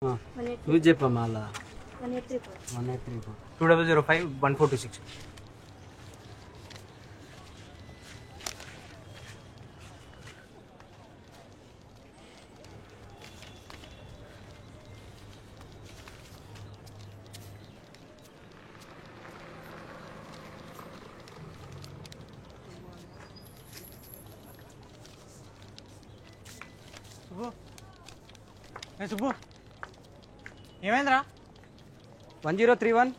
నువ్వు చెప్పమ్మా అలా 1834 2005 1426. సుబ్బు ఏమైందిరా? 1031.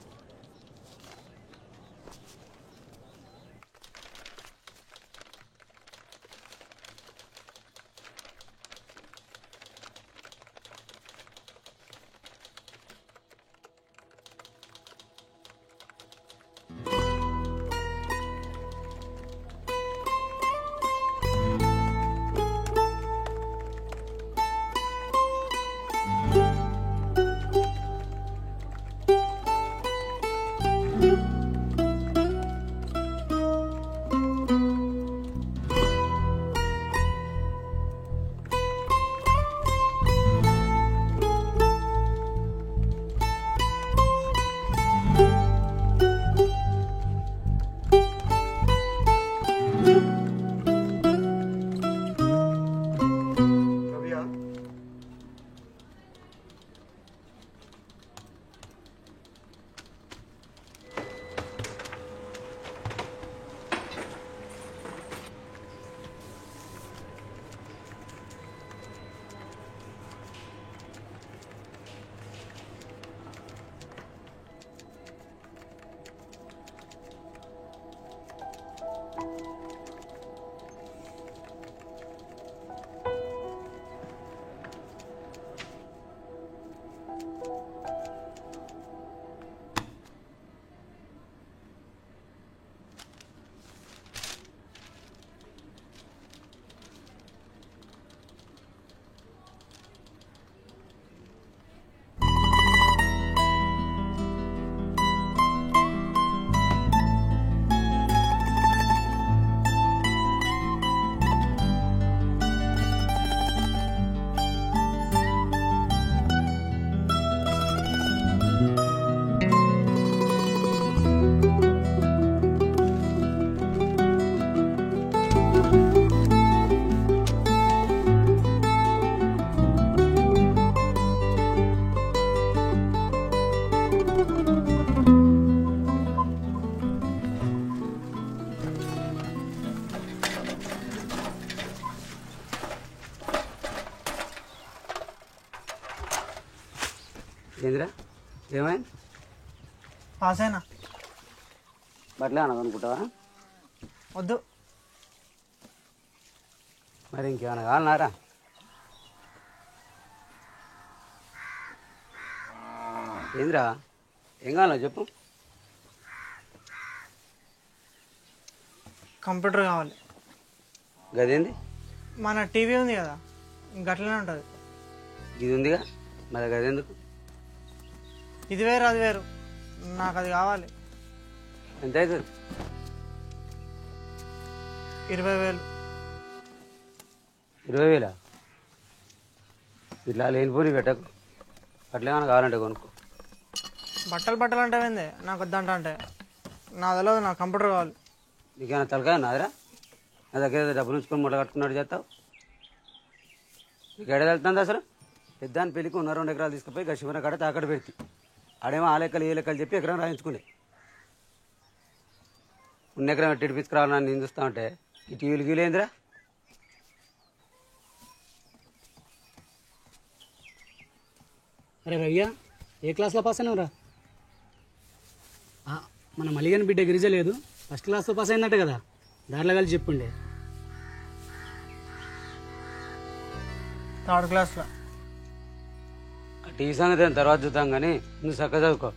ఏందిరా ఏమైంది? పాస్ అయినా. బట్టలే అననుకుంటావా? వద్దు. మరి ఇంకేమైనా కావాలన్నారా? ఏందిరా ఏం కావాలా చెప్పు. కంప్యూటర్ కావాలి. గదేంది? మన టీవీ ఉంది కదా, గట్లనే ఉంటుంది. ఇది ఉందిగా మరి గదెందుకు? ఇది వేరు అది వేరు, నాకు అది కావాలి. ఎంత అవుతుంది? 20,000. 20,000? ఇట్లా లేనిపోని పెట్టకు. అట్లేమన్నా కావాలంటే కొనుక్కో. బట్టలు అంటే ఏంది? నాకు వద్దంట అంటే నా తెలియదు, నాకు కంప్యూటర్ కావాలి. నీకేమైనా తలకాయ నాదిరా? నా దగ్గర డబ్బులు ఉంచుకొని మూట కట్టుకున్నాడు చేస్తావు. నీకు ఎడ వెళ్తుంది అసలు? పెద్దాని పెళ్ళికి 1-2 ఎకరాలు తీసుకుపోయి గడిచిపోయిన కాడ తాకడ పెడితే ఆడేమో ఆ లెక్కలు ఏ లెక్కలు చెప్పి ఎకరం రాయించుకునే. 1 ఎకరం ఎట్టి తీసుకురావాలని నేను చూస్తా ఉంటే ఈ టీవీలు గీలేందిరా? అరే రయ్య, ఏ క్లాస్లో పాస్ అయినావురా? మన మలిగని బిడ్డ గిరిజ లేదు, ఫస్ట్ క్లాస్లో పాస్ అయిందట కదా, దాంట్లో కలిసి చెప్పుండే. 3rd క్లాస్లో. టీవీ సంగతి తర్వాత చూద్దాం కానీ నువ్వు చక్కగా చదువుకో.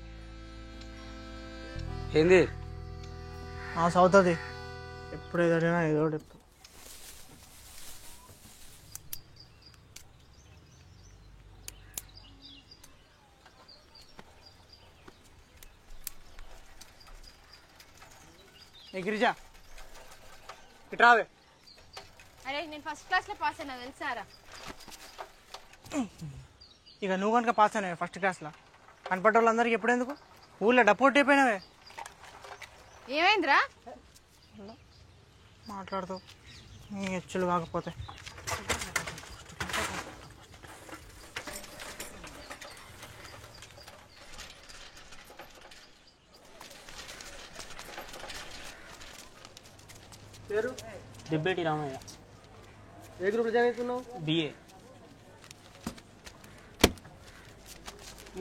ఏంది? చదువుతుంది. ఎప్పుడు ఏదైనా ఏదో ఒకటి. గిరిజా ఇట్రావే. అరే నేను ఫస్ట్ క్లాస్ లో పాస్ అయినా తెలుసారా? ఇక నువ్వు కనుక పాస్ అయినావే ఫస్ట్ క్లాస్లో కనపడ్డ వాళ్ళందరికీ ఎప్పుడెందుకు ఊళ్ళో డపోట్ అయిపోయినావే. ఏమైందిరా? మాట్లాడుతూ నీ హెచ్చులు కాకపోతే పేరు దిబ్బేటి రామయ్య. ఏ గ్రూప్లో జాయిన్ అవుతున్నావు? బిఏ.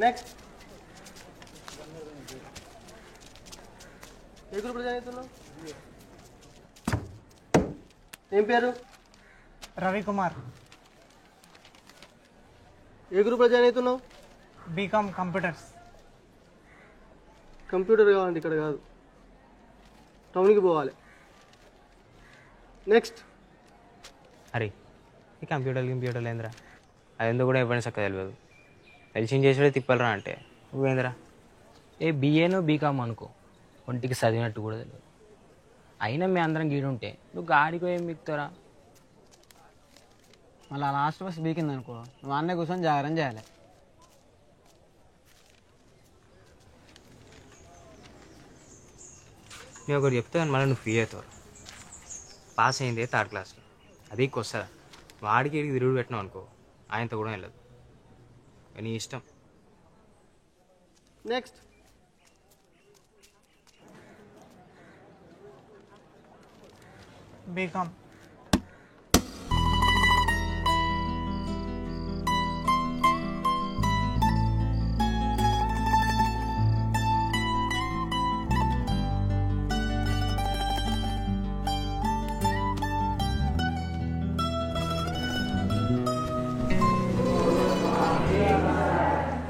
నెక్స్ట్ ఏ గ్రూప్లో జాయిన్ అవుతున్నావు? ఏం పేరు? రవికుమార్. ఏ గ్రూప్లో జాయిన్ అవుతున్నావు? BCom computers. కంప్యూటర్ కావాలండి, ఇక్కడ కాదు, టౌన్కి పోవాలి. నెక్స్ట్ అరే ఈ కంప్యూటర్లు ఏందిరా? అది ఎందుకు కూడా ఎవరైనా చక్కగా తెలియదు. తెలిసింది చేసేదే తిప్పలరా అంటే నువ్వేందిరా? ఏ బిఏను బీకామ్ అనుకో, ఒంటికి చదివినట్టు కూడా తెలియదు. అయినా మీ అందరం గీడుంటే నువ్వు గాడికో ఏం మిక్తారా? మళ్ళీ లాస్ట్ బస్ బీకింది అనుకో, నువ్వు అన్నీ కూర్చొని జాగ్రత్త చేయాలి. నేను ఒకటి చెప్తాను, మళ్ళీ నువ్వు ఫీ అవుతావు. పాస్ అయిందే థర్డ్ క్లాస్లో, అది వస్తుందా? వాడికి ఇడికి తిరుగుడు పెట్టినావు అనుకో, ఆయనతో కూడా వెళ్ళదు. నీ ఇష్టం. Next BCom.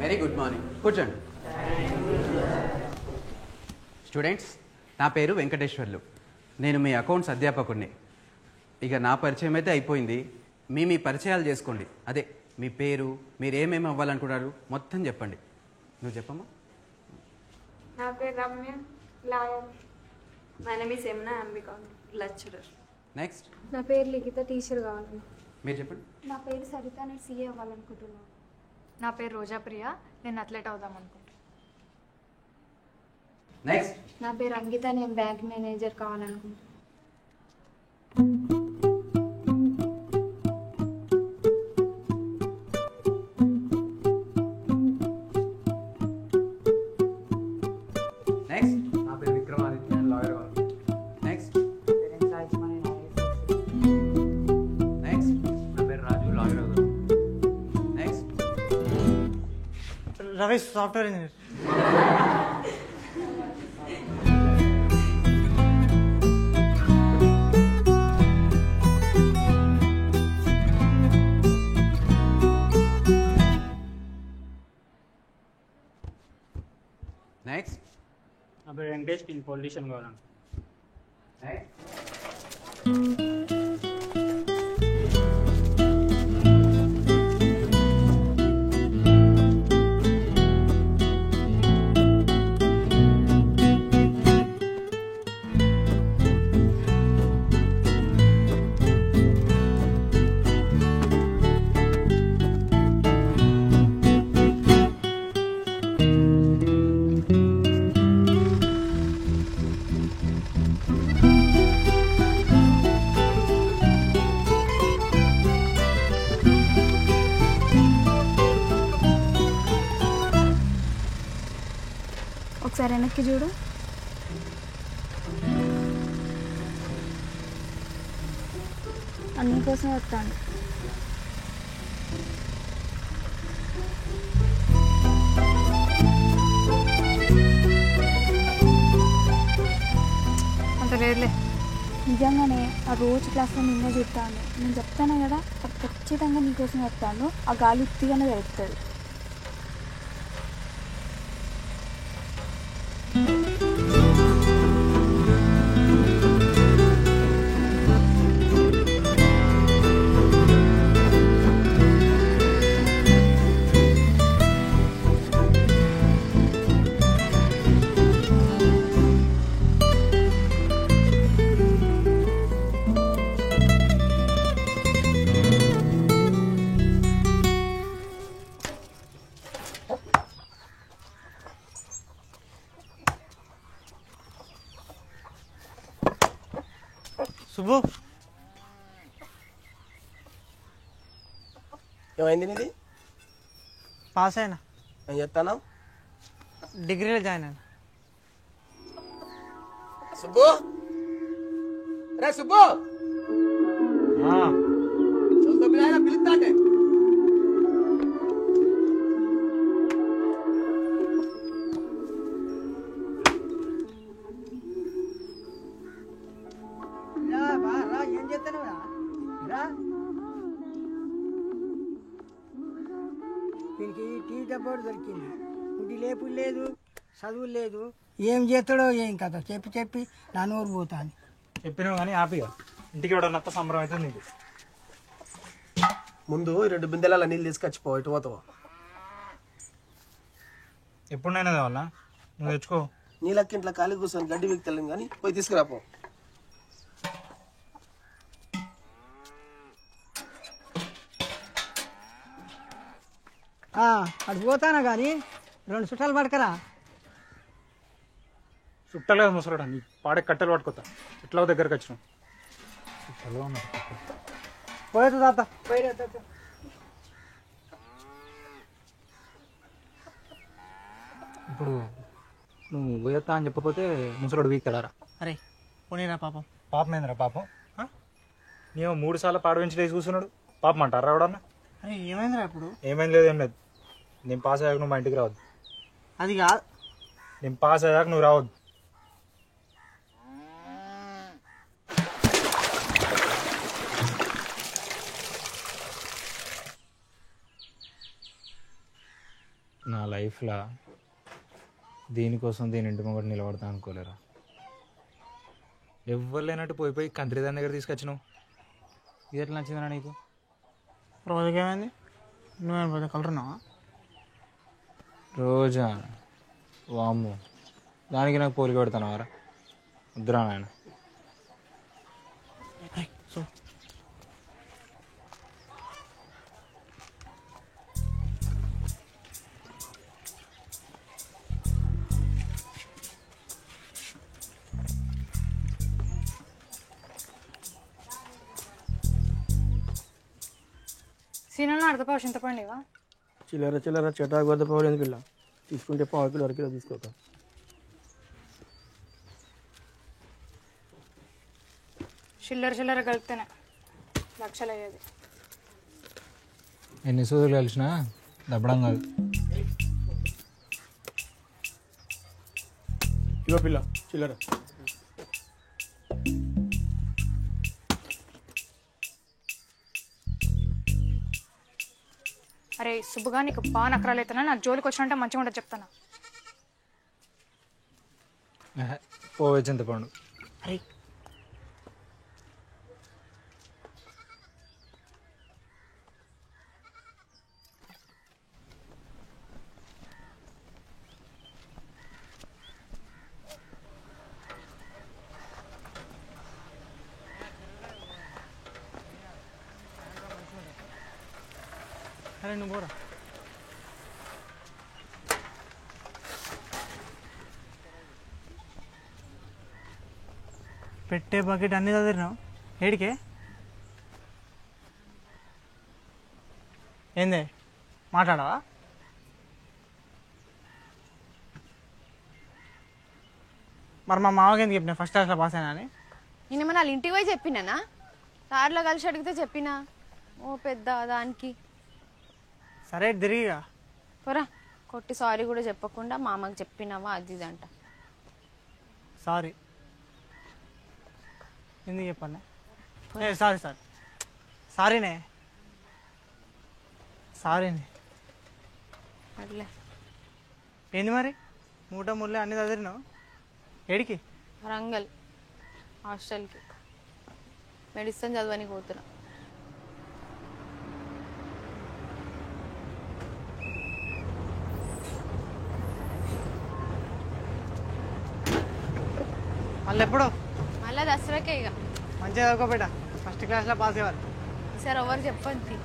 Very good morning, కూర్చోండి. స్టూడెంట్స్, నా పేరు వెంకటేశ్వర్లు, నేను మీ అకౌంట్స్ అధ్యాపకుడిని. ఇక నా పరిచయం అయితే అయిపోయింది, మీ పరిచయాలు చేసుకోండి. అదే మీ పేరు, మీరు ఏమేమి అవ్వాలనుకున్నారు మొత్తం చెప్పండి. నువ్వు చెప్పమ్మా. నా పేరు Ramya, lawyer. My name is Yamuna, I'm lecturer. Next. నా పేరు లిఖిత, టీచర్ కావాలి. మీరు చెప్పండి. నా పేరు సరిత, నేను సీఏ అవ్వాలనుకుంటున్నాను. నా పేరు రోజాప్రియ, నేను అథ్లెట్ అవుదాం అనుకుంటున్నాను. నెక్స్ట్. నా పేరు అంకిత, నేను బ్యాంక్ మేనేజర్ కావాలనుకుంటున్నాను. నెక్స్ట్. నా పేరు విక్రమాదిత్య, లాయర్ కావాలి. నెక్స్ట్. నెక్స్ట్. నా పేరు రాజు, లాయర్ అవుతాం. Next. Ramesh, software engineer. Next. నా పేరు వెంకటేష్, నేను పొలిటీషియన్ కావాలను. నెక్స్ట్. ఒకసారి వెనక్కి చూడు. అన్ని కోసం వస్తాను. అంత లేదులే. నిజంగానే ఆ రోజు క్లాస్లో నిన్నే చెప్తాను. నేను చెప్తాను కదా, అది ఖచ్చితంగా నీకోసం వస్తాను. ఆ గాలి ఉత్తిగానే తెలుస్తుంది. శుభు ఏమైంది నీది? పాస్ అయినా, ఏం చెప్తాను? డిగ్రీలో జాయిన్ అయినా. సుబ్బు, రే సుబ్బు, పిలుస్తాంటే ఏం చేస్తాను దీనికి టీ డబ్బోడు దొరికింది. ఇంటి లేపు లేదు, చదువు లేదు, ఏం చేస్తాడో ఏం కదా చెప్పి చెప్పి నా నోరు పోతాను. చెప్పినావు కానీ హ్యాపీగా ఇంటికి ఎవడన్నా సంబరం అవుతుంది నీకు. ముందు 2 బిందెల నీళ్ళు తీసుకొచ్చిపో, ఇటు పోతావు. ఎప్పుడైనా కావాలా నువ్వు తెచ్చుకో. నీళ్ళకి ఇంట్లో ఖాళీ కూర్చొని గడ్డి వీక్తలేం కానీ పోయి తీసుకురాపో. అటు పోతానా కానీ 2 చుట్టాలు పడకరా. చుట్టాలు ముసరాడా నీ పాడే కట్టెలు పట్టుకోతా. ఎట్లా దగ్గరకు వచ్చినావు? పోయేది తాత పోయి తాత. ఇప్పుడు నువ్వు పోయేస్తా అని చెప్పకపోతే ముసరాడు వీక్తాడారా? అరే పోనీరా పాపం. పాపం ఏందిరా పాపం? నీవు 3 సార్లు పాడు పెంచి లేచి కూర్చున్నాడు. పాపం అంటారా ఎవడన్నా? అరే ఏమైందిరా ఇప్పుడు? ఏమైంది లేదు, ఏం లేదు. నేను పాస్ అయ్యాక నువ్వు మా ఇంటికి రావద్దు. అది కాదు, నేను పాస్ అయ్యాక నువ్వు రావద్దు. నా లైఫ్లో దీనికోసం దీని ఇంటి ముంగట నిలబడతా అనుకోలేరా. ఎవ్వరు లేనట్టు పోయి కంత్రి దాని దగ్గర తీసుకొచ్చినావు. ఇది ఎట్లా నచ్చిందిరా నీకు? రోజుకి ఏమైంది? నువ్వేం పోతే కలరున్నావా? రోజా వామ్ము, దానికి నాకు పోలిక పెడతానవారా? వద్దురా నాయన. సీనన్నా అర్ధపావు చింతపండివా? చిల్లర చిల్లర చెటాకు వద్ద పవర్ ఎందుకు ఇలా తీసుకుంటే 1/2 కిలో 1 కిలో తీసుకోక. చిల్లర కలిపితేనే లక్షలు అయ్యేది. ఎన్ని సూదులు కలిసినా దప్పడం కాదు. ఇగో పిల్ల చిల్లర. అరే సుబ్బుగా నీకు బాగా నకరాలైతున్నా, నాకు జోలికి వచ్చినంటే మంచిగా ఉంటుంది చెప్తాను. పోవే చింతపండు. అరే అరే నువ్వు పోరా. పెట్టే బకెట్ అన్నీ చదివినావు ఏడికే? ఏందే మాట్లాడవా? మరి మా మామకి ఎందుకు చెప్పినా ఫస్ట్ క్లాస్లో పాస్ అయినా అని? నేను మన వాళ్ళ ఇంటికి పోయి చెప్పినానా? కార్లో కలిసి అడిగితే చెప్పినా. ఓ పెద్ద దానికి సరే తిరిగిగా పోరా. కొట్టి సారీ కూడా చెప్పకుండా మా అమ్మకి చెప్పినావా అది ఇది అంట. సారీ ఎందుకు చెప్పండి? సారీ సారీ సారీనే సారీనే. అట్లే ఏంది మరి మూట ముళ్ళే అన్నీ చదివినావు ఏడికి? వరంగల్ హాస్టల్కి మెడిసిన్ చదవని పోతున్నా. మళ్ళీ ఎప్పుడు? మళ్ళీ దసరాకే ఇక. మంచిగా చదువుకోబెట్ట, ఫస్ట్ క్లాస్లో పాస్ అయ్యారు. ఈసారి ఎవరు చెప్పండి.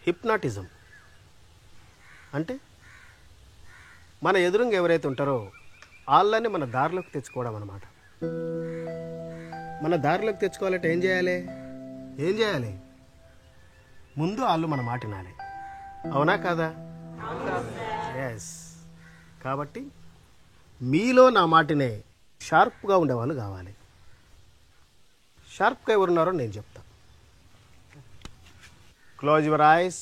హిప్నాటిజం అంటే మన ఎదురుగా ఎవరైతే ఉంటారో వాళ్ళని మన దారిలోకి తెచ్చుకోవడం అన్నమాట. మన దారిలోకి తెచ్చుకోవాలంటే ఏం చేయాలి? ముందు వాళ్ళు మన మాట వినాలి. అవునా కాదా? ఎస్. కాబట్టి మీలో నా మాటనే షార్ప్గా ఉండేవాళ్ళు కావాలి. షార్ప్గా ఎవరున్నారో నేను చెప్తాను. Close your eyes.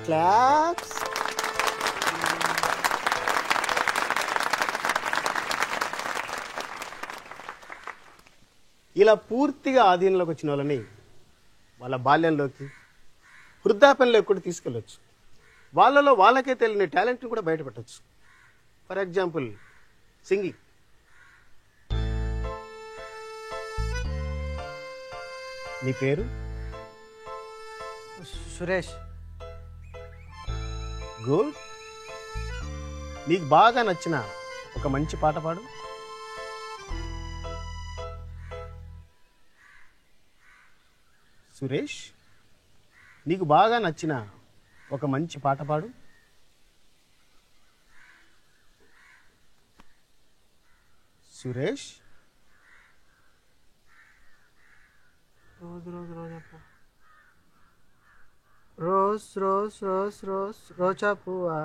Claps. ఇలా పూర్తిగా ఆధీనంలోకి వచ్చిన వాళ్ళని వాళ్ళ బాల్యంలోకి వృద్ధాప్యంలోకి కూడా తీసుకెళ్ళొచ్చు. వాళ్ళలో వాళ్ళకే తెలియని టాలెంట్ని కూడా బయటపెట్టచ్చు. For example singing. నీ పేరు? సురేష్. గుడ్. నీకు బాగా నచ్చిన ఒక మంచి పాట పాడు. సురేష్, నీకు బాగా నచ్చిన ఒక మంచి పాట పాడు. సురేష్, రోజు రోజు రోజా రోజ్ రోజ్ రోజ్ రోజ్ రోజా పువ్వా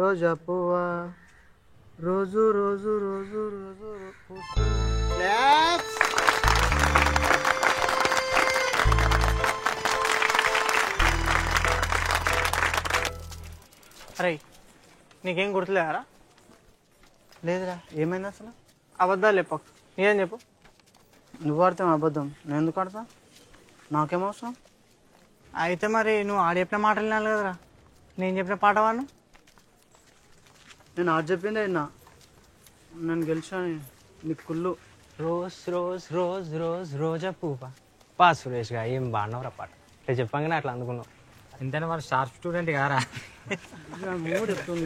రోజా పువ్వా రోజు రోజు రోజు రోజు అరే నీకేం గుర్తులేరా? లేదురా. ఏమైంది అసలు? అబద్ధాలు చెప్పకు. నీకేం చెప్పు. నువ్వు ఆడతావు అబద్ధం, నేను ఎందుకు ఆడతా? నాకేమవసరం? అయితే మరి నువ్వు ఆడ చెప్పిన మాటలు వినాలి కదరా. నేను చెప్పిన పాట వాడు. నేను ఆడ చెప్పిందే విన్నా. నేను గెలిచాను. నీకు కుళ్ళు. రోజ్ రోజ్ రోజ్ రోజ్ రోజా పువ్వా. పా సురేష్గా ఏం బాగున్నావురా పాట. ఇట్లా చెప్పంగానే అట్లా అందుకున్నావు. ఎంతైనా మన షార్ప్ స్టూడెంట్ కారా? మూడు ఎప్పుడు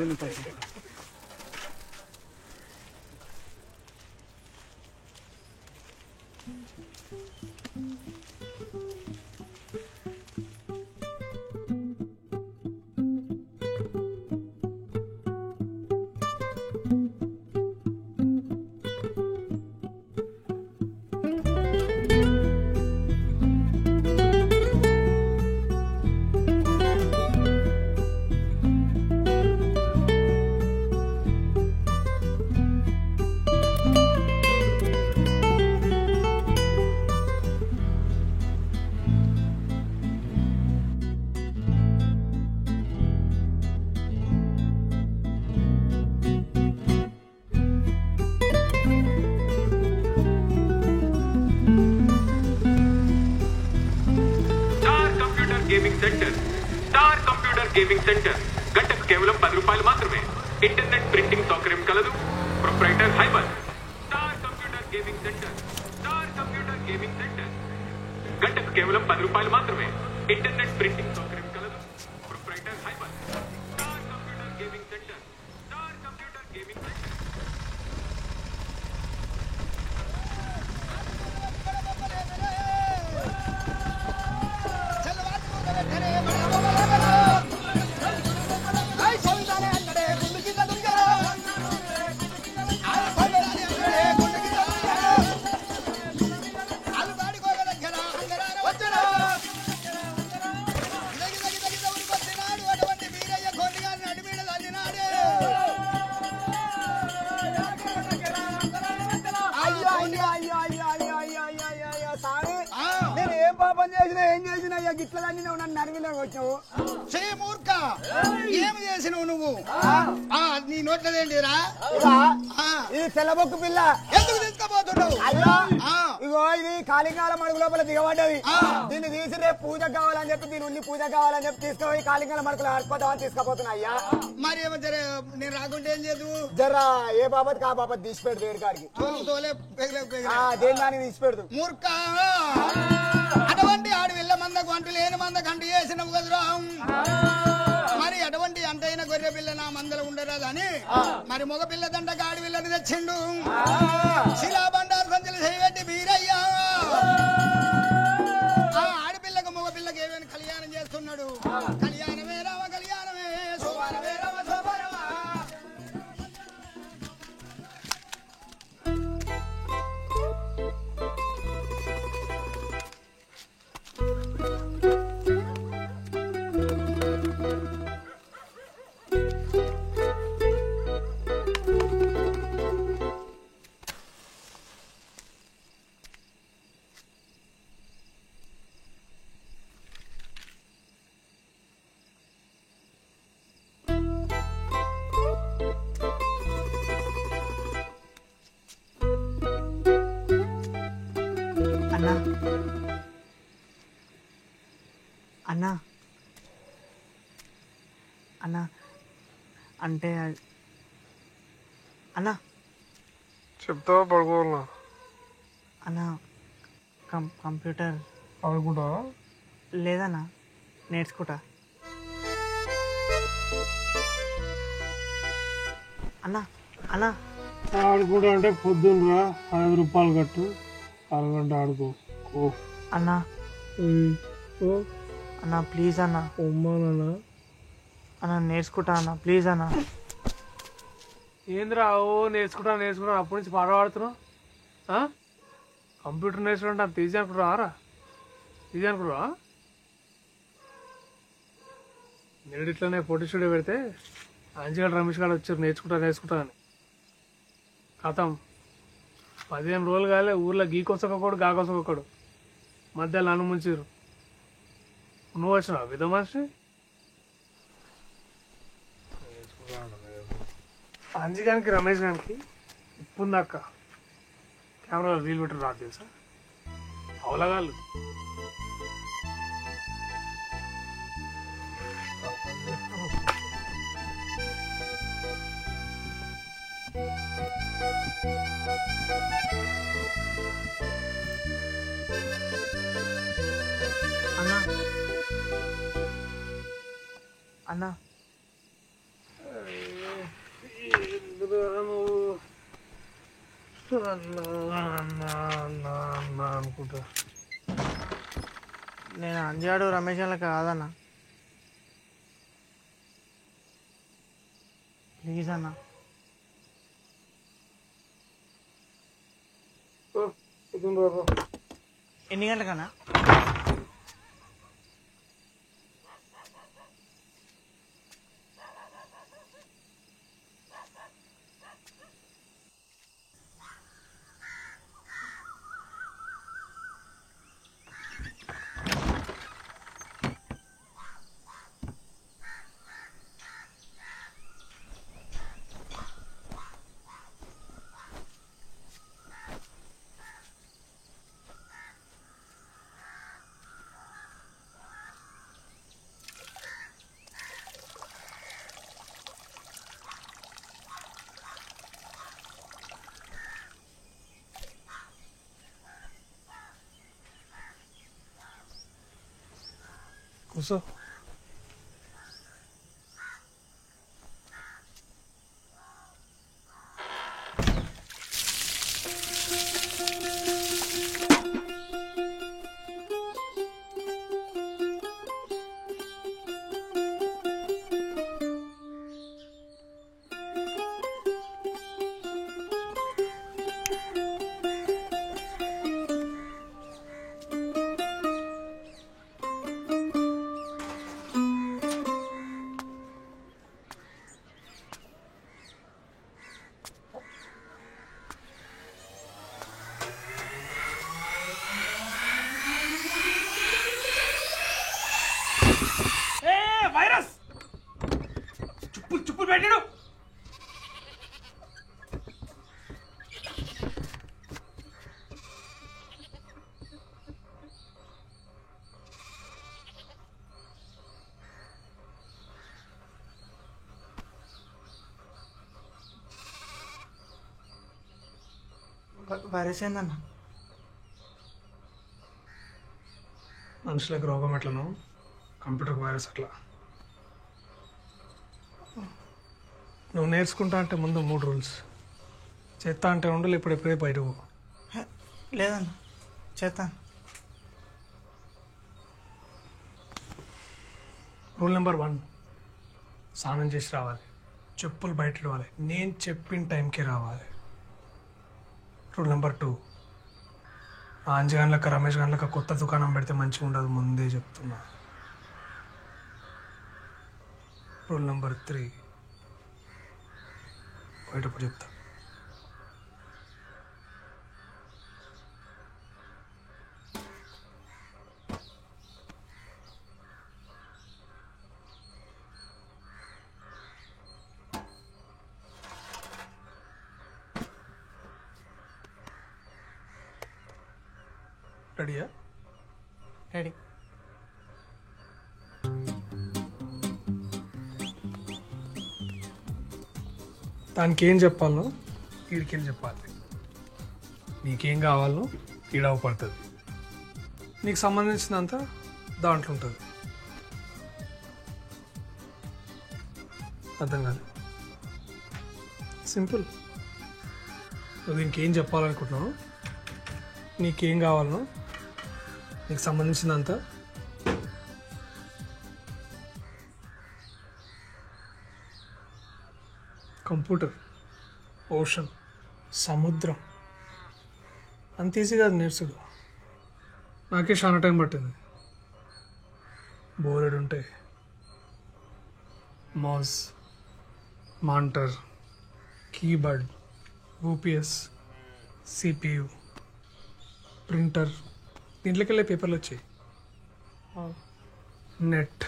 gaming centre. Star computer gaming centre. గంటకు కేవలం 10 రూపాయలు మాత్రమే. ఇంటర్నెట్ ప్రింటింగ్ సౌకర్యం కలదు. ప్రొప్రైటర్ హైబర్. Star computer gaming centre. Star computer gaming centre. గంటకు కేవలం 10 రూపాయలు మాత్రమే. ఇంటర్నెట్ ప్రింటింగ్ సౌకర్యం కలదు. ప్రొప్రైటర్ హైబర్. Star computer gaming centre. Star computer gaming centre. అయ్యా గిట్ల దాన్ని నువ్వు నన్ను నరివిలో వచ్చావు మూర్ఖ ఏమి చేసినావు నువ్వు నీ నోట్లేంటిరా ఇది తెల్లబొక్కు పిల్ల ఎందుకు తీసుకుపోతున్నావు అయ్యా ఇగో ఇది కాళింగాల మడుగు లోపల దిగబడ్డది దీన్ని తీసి రేపు పూజ కావాలని చెప్పి దీని ఉండి పూజ కావాలని చెప్పి తీసుకుపోయి కాళింగాల మడుగులు ఆడిపోతామని తీసుకుపోతున్నా అయ్యా మరి ఏమో జర నేను రాకుంటే ఏం చేద్దు జరా ఏ బాబత్ ఆ బాబత్ తీసిపెడు దేని కాడికి దేని దానికి తీసిపెడదు మూర్ఖ అటువంటి ఆడు వెళ్ళ మందకు అంటు లేని మందకు అంటు చేసినవు కదరా మరి అటువంటి అంటైన గొర్రె పిల్ల నా మందలు ఉండరాదని మరి మగ పిల్ల దండకు ఆడి పిల్లని తెచ్చిండు శిలా బండారు సంచులు చేయబెట్టి బీరయ్యా ఆడపిల్లకు మగ పిల్లకి ఏమైనా కళ్యాణం చేస్తున్నాడు కళ్యాణమే రామ కళ్యాణమే శోభానమే రామ శోభానమా అన్నా అన్నా అన్నా అంటే అన్నా చెప్తావా పడుకోవాలన్నా అన్నా కంప్యూటర్ ఆడుకుంటా లేదన్నా నేర్చుకుంటా అన్నా అన్నా ఆడుకుంటా అంటే పొద్దున్నరా 5 రూపాయలు కట్టు అరగంట ఆడుకో అన్నా అన్నా ప్లీజ్ అన్నా ఉమ్మానన్నా అన్నా నేర్చుకుంటా అన్నా ప్లీజ్ అన్నా ఏంద్రా నేర్చుకుంటా అప్పటి నుంచి పాట పాడుతున్నావు కంప్యూటర్ నేర్చుకుంటే అంత ఈజీ అనుకుంటున్నారా నేను ఇట్లనే ఫోటో స్టూడియో పెడితే అంజిగడ రమేష్ గారు వచ్చారు నేర్చుకుంటా అని కథం 15 రోజులు కాలే ఊర్లో గీకొసకొకడు గాకొసకొకడు మధ్యలో నన్ను ముంచారు నువ్వు వచ్చినావు విధ మనిషి అంజిగానికి రమేష్ గారికి ఇప్పుందాక కెమెరాలో రీల్ పెట్టి రాదు తెలుసా అవలగాళ్ళు అన్నా అన్నా అనుకుంటా నేను అంజాడు రమేష్ అలా కాదన్నా ప్లీజ్ అన్నా ఎన్ని గంటలకన్నా కూర్చో చుప్పులు పెట్టాడు. వైరస్ ఏందన్న? మనుషులకు రోగం ఎట్లను కంప్యూటర్కి వైరస్ అట్లా. నువ్వు నేర్చుకుంటా అంటే ముందు 3 రూల్స్. చేస్తా అంటే ఉండాలి, ఇప్పుడే బయటకు. లేదన్న చేస్తా. రూల్ నెంబర్ 1, స్నానం చేసి రావాలి, చెప్పులు బయట ఇవ్వాలి, నేను చెప్పిన టైంకి రావాలి. రూల్ నెంబర్ 2, ఆంజీ గంటలకు రమేష్ గంటలకు కొత్త దుకాణం పెడితే మంచిగా ఉండదు, ముందే చెప్తున్నా. రూల్ నెంబర్ 3, బయటప్పుడు చెప్తా. రెడీయా? రెడీ. దానికి ఏం చెప్పాలో వీడికెళ్ళి చెప్పాలి. నీకేం కావాలో ఈడవపడుతుంది, నీకు సంబంధించినంత దాంట్లో ఉంటుంది. అర్థం కాదు, సింపుల్. నువ్వు దీనికి ఏం చెప్పాలనుకుంటున్నావు, నీకేం కావాలనో నీకు సంబంధించినంత కంప్యూటర్, ఓషన్, సముద్రం అంత ఈజీ కాదు నేర్చుడు. నాకే చాలా టైం పట్టింది. బోర్డు ఉంటే mouse, monitor, keyboard, UPS, CPU, printer, దీంట్లోకి వెళ్ళే పేపర్లు వచ్చాయి. Net,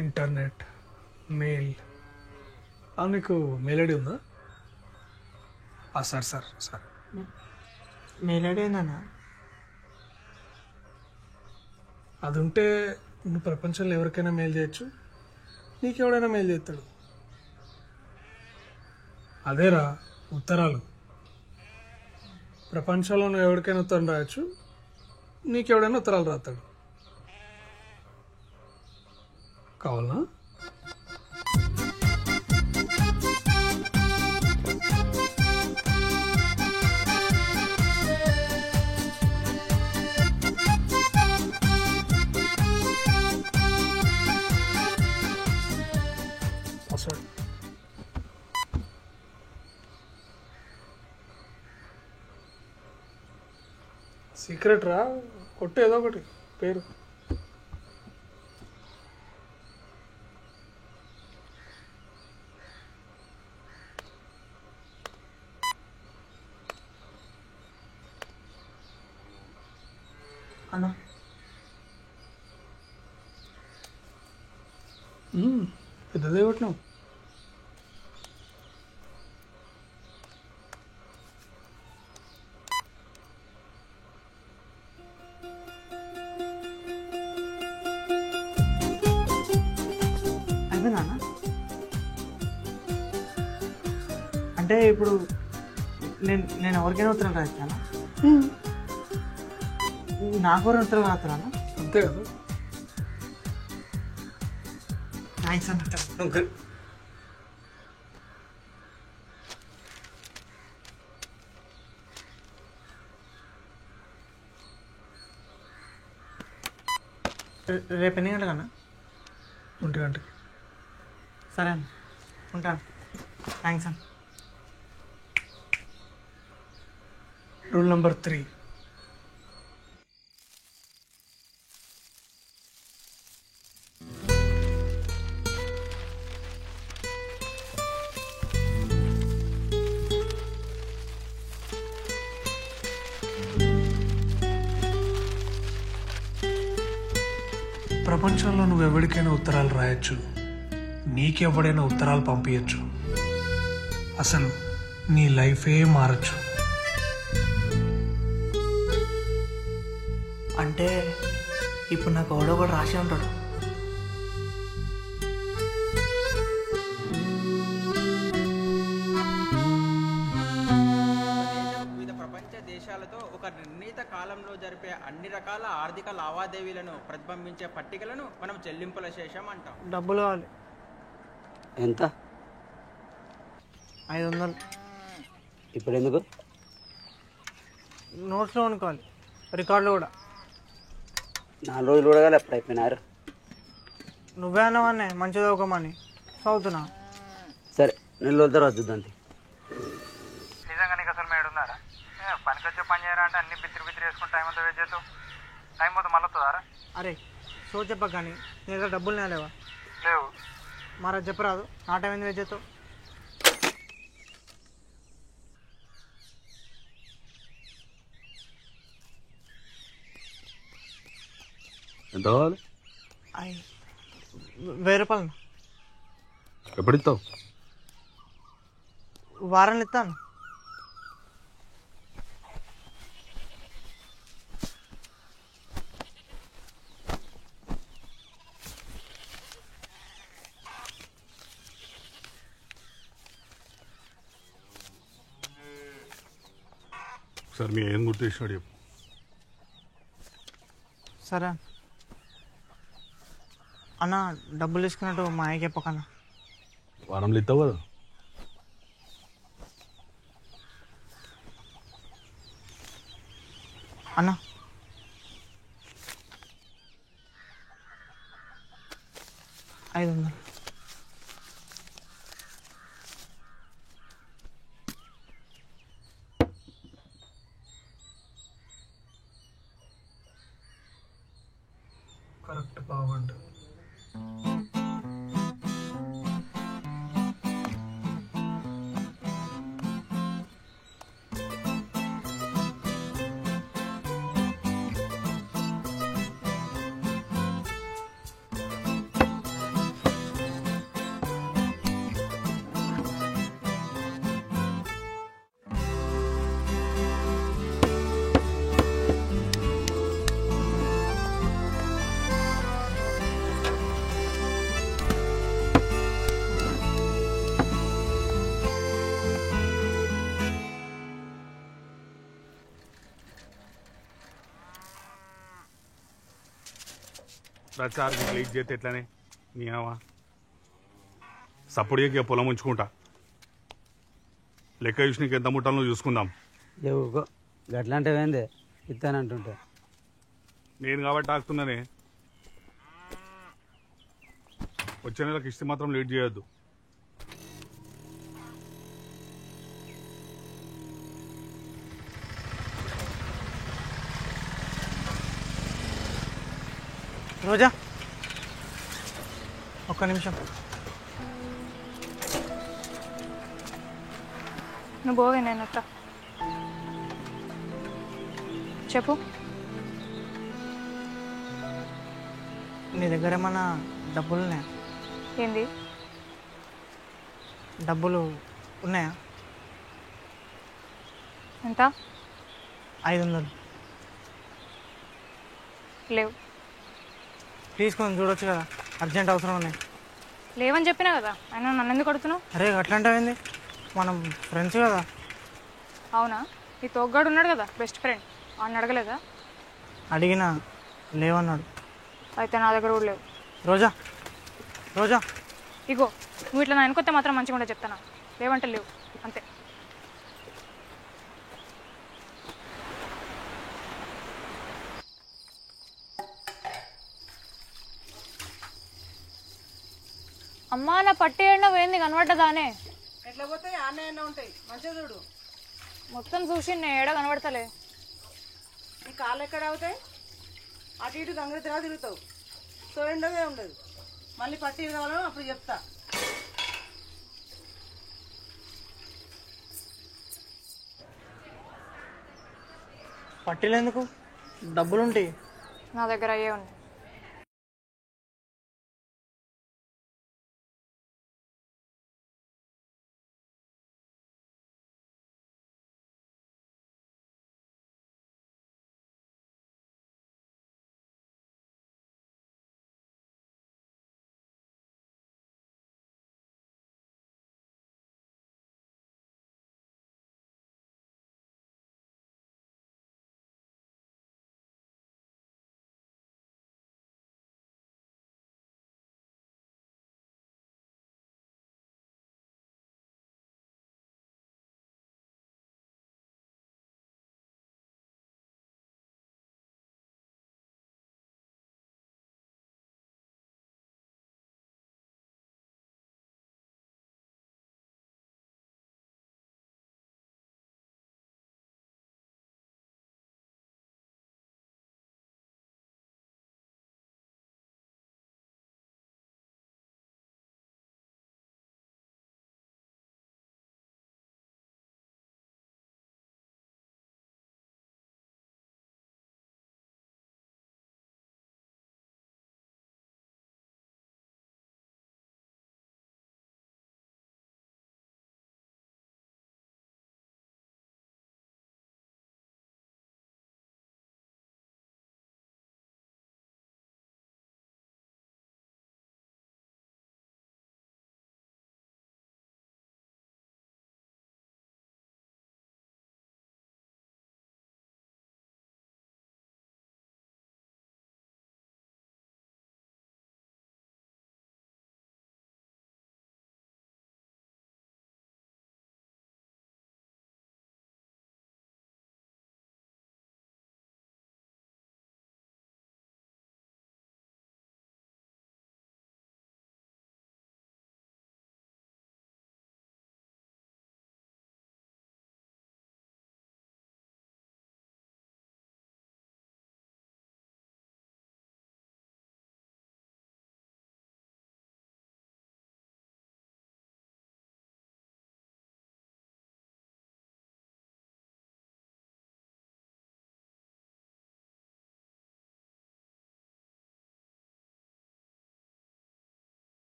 internet, mail. నీకు మెయిల్ ఐడి ఉందా? సార్ మెయిల్ ఐడి ఏందన్నా? అది ఉంటే నువ్వు ప్రపంచంలో ఎవరికైనా మెయిల్ చేయొచ్చు, నీకెవడైనా మెయిల్ చేస్తాడు. అదేరా ఉత్తరాలు. ప్రపంచంలో నువ్వు ఎవరికైనా ఉత్తరం రాయొచ్చు, నీకెవడైనా ఉత్తరాలు రాస్తాడు. కావాలనా? పాస్వర్డ్ సీక్రెట్ రా, కొట్టు ఏదో ఒకటి పేరు. అన్నా పెద్దదే కొట్టినావు. అయిపోయిందా? అంటే ఇప్పుడు నేను ఎవరికైనా ఉత్తరం రాస్తానా? నాకు ఎవరైనా ఉత్తరం రాస్తానా? అంతే కదా. థ్యాంక్స్ అన్న. రేపు ఎన్ని గంటలకన్నా? 1 గంటకి. సరే అన్న, ఉంటాను. థ్యాంక్స్ అన్న. రూల్ నెంబర్ 3, ప్రపంచంలో నువ్వు ఎవరికైనా ఉత్తరాలు రాయొచ్చు, నీకెవడైనా ఉత్తరాలు పంపించచ్చు. అసలు నీ లైఫే మారచ్చు. అంటే ఇప్పుడు నాకు ఎవడో కూడా రాసి ఉంటాడు. వివిధ ప్రపంచ దేశాలతో ఒక నిర్ణీత కాలంలో జరిపే అన్ని రకాల ఆర్థిక లావాదేవీలను ప్రతిబింబించే పట్టికలను మనం చెల్లింపుల శేషం అంటాం. డబ్బులు కావాలి. ఎంత? 500. ఇప్పుడు ఎందుకు? నోట్స్లో అనుకోవాలి, రికార్డులో కూడా. 4 రోజులు కూడా కానీ ఎప్పుడు అయిపోయినారు. నువ్వే అన్నవాన్నే మంచి చదువుకోమని చదువుతున్నా. సరే 4 రోజుల తర్వాత చూద్దాం. నిజంగా నీకు అసలు మేడు ఉన్నారా? పనికి వచ్చే పని చేయరా అంటే అన్ని బిత్తిరి బిత్తిరి వేసుకుని టైం అంతా వెయిట్ చేస్తావు. టైం పోతే మళ్ళీ వస్తుందారా? అరే సో చెప్ప కానీ నీ దగ్గర డబ్బులు నేలేవా? లేవు. మరి అది చెప్పరాదు, నా టైం ఎందుకు వెయిట్ చేస్తావు? ఎంత కావాలి? 1000 రూపాయలు. ఎప్పుడు ఇస్తావు? వారాన్ని ఇస్తాను. సార్ మీ ఏం గుర్తు చేసినాడు చెప్పు. సరే అన్న, డబ్బులు తీసుకున్నట్టు మా అయ్యకి చెప్పకన్నా. వారంలో ఇస్తావు కదా. అన్న $500. కరెక్ట్ బాగుంటుంది. ప్రచారం లీక్ చేస్తే ఎట్లానే నీవా సప్పుడు ఇక పొలం ఉంచుకుంటా. లెక్క చూసి నీకు ఎంత ముట్టాలో చూసుకుందాం. ఏవో గట్లాంటివి ఏంది ఇస్తానంటుంటే నేను కాబట్టి ఆగుతున్నానే. వచ్చే నెలకు ఇస్తే మాత్రం లేట్ చేయొద్దు. రోజా ఒక్క నిమిషం. నువ్వు పోవే, నేను వస్తా. చెప్పు. నీ దగ్గర ఏమన్నా డబ్బులు ఉన్నాయా? ఏంది? డబ్బులు ఉన్నాయా? ఎంత? 500. లేవు. తీసుకొని చూడొచ్చు కదా, అర్జెంట్ అవసరం ఉన్నాయి. లేవని చెప్పినా కదా, అయినా నన్ను ఎందుకు అడుగుతున్నావు? అరే అట్లాంటివి మనం ఫ్రెండ్స్ కదా. అవునా? ఈ తోగ్గాడు ఉన్నాడు కదా బెస్ట్ ఫ్రెండ్, వాడిని అడగలేదా? అడిగినా లేవన్నాడు. అయితే నా దగ్గర కూడా లేవు. రోజా రోజా ఇగో నువ్వు ఇట్లా నా అనుకొస్తే మాత్రం మంచిగా ఉంటే చెప్తానా? లేవంటే లేవు అంతే. అమ్మా నా పట్టి ఎండ వేయింది కనబడ్డదానే? ఎట్లా పోతాయి? ఆన్లైన్ ఉంటాయి, మంచిగా చూడు. మొత్తం చూసి నేను ఏడ కనబడతలే. నీ కాళ్ళు ఎక్కడ అవుతాయి? అటు ఇటు గంగతిరా తిరుగుతావు. సో ఎండవే ఉండదు. మళ్ళీ పట్టి కావాలో అప్పుడు చెప్తా. పట్టీలు ఎందుకు? డబ్బులు ఉంటాయి నా దగ్గర అయ్యే ఉన్నాయి.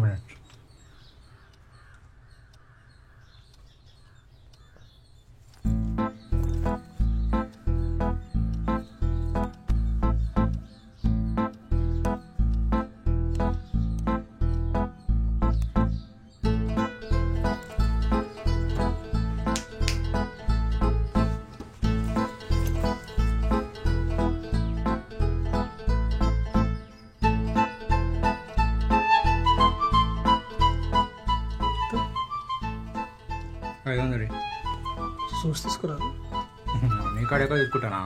minutes. చూసి తీసుకురాదు నీ కాడేకా తీసుకుంటానా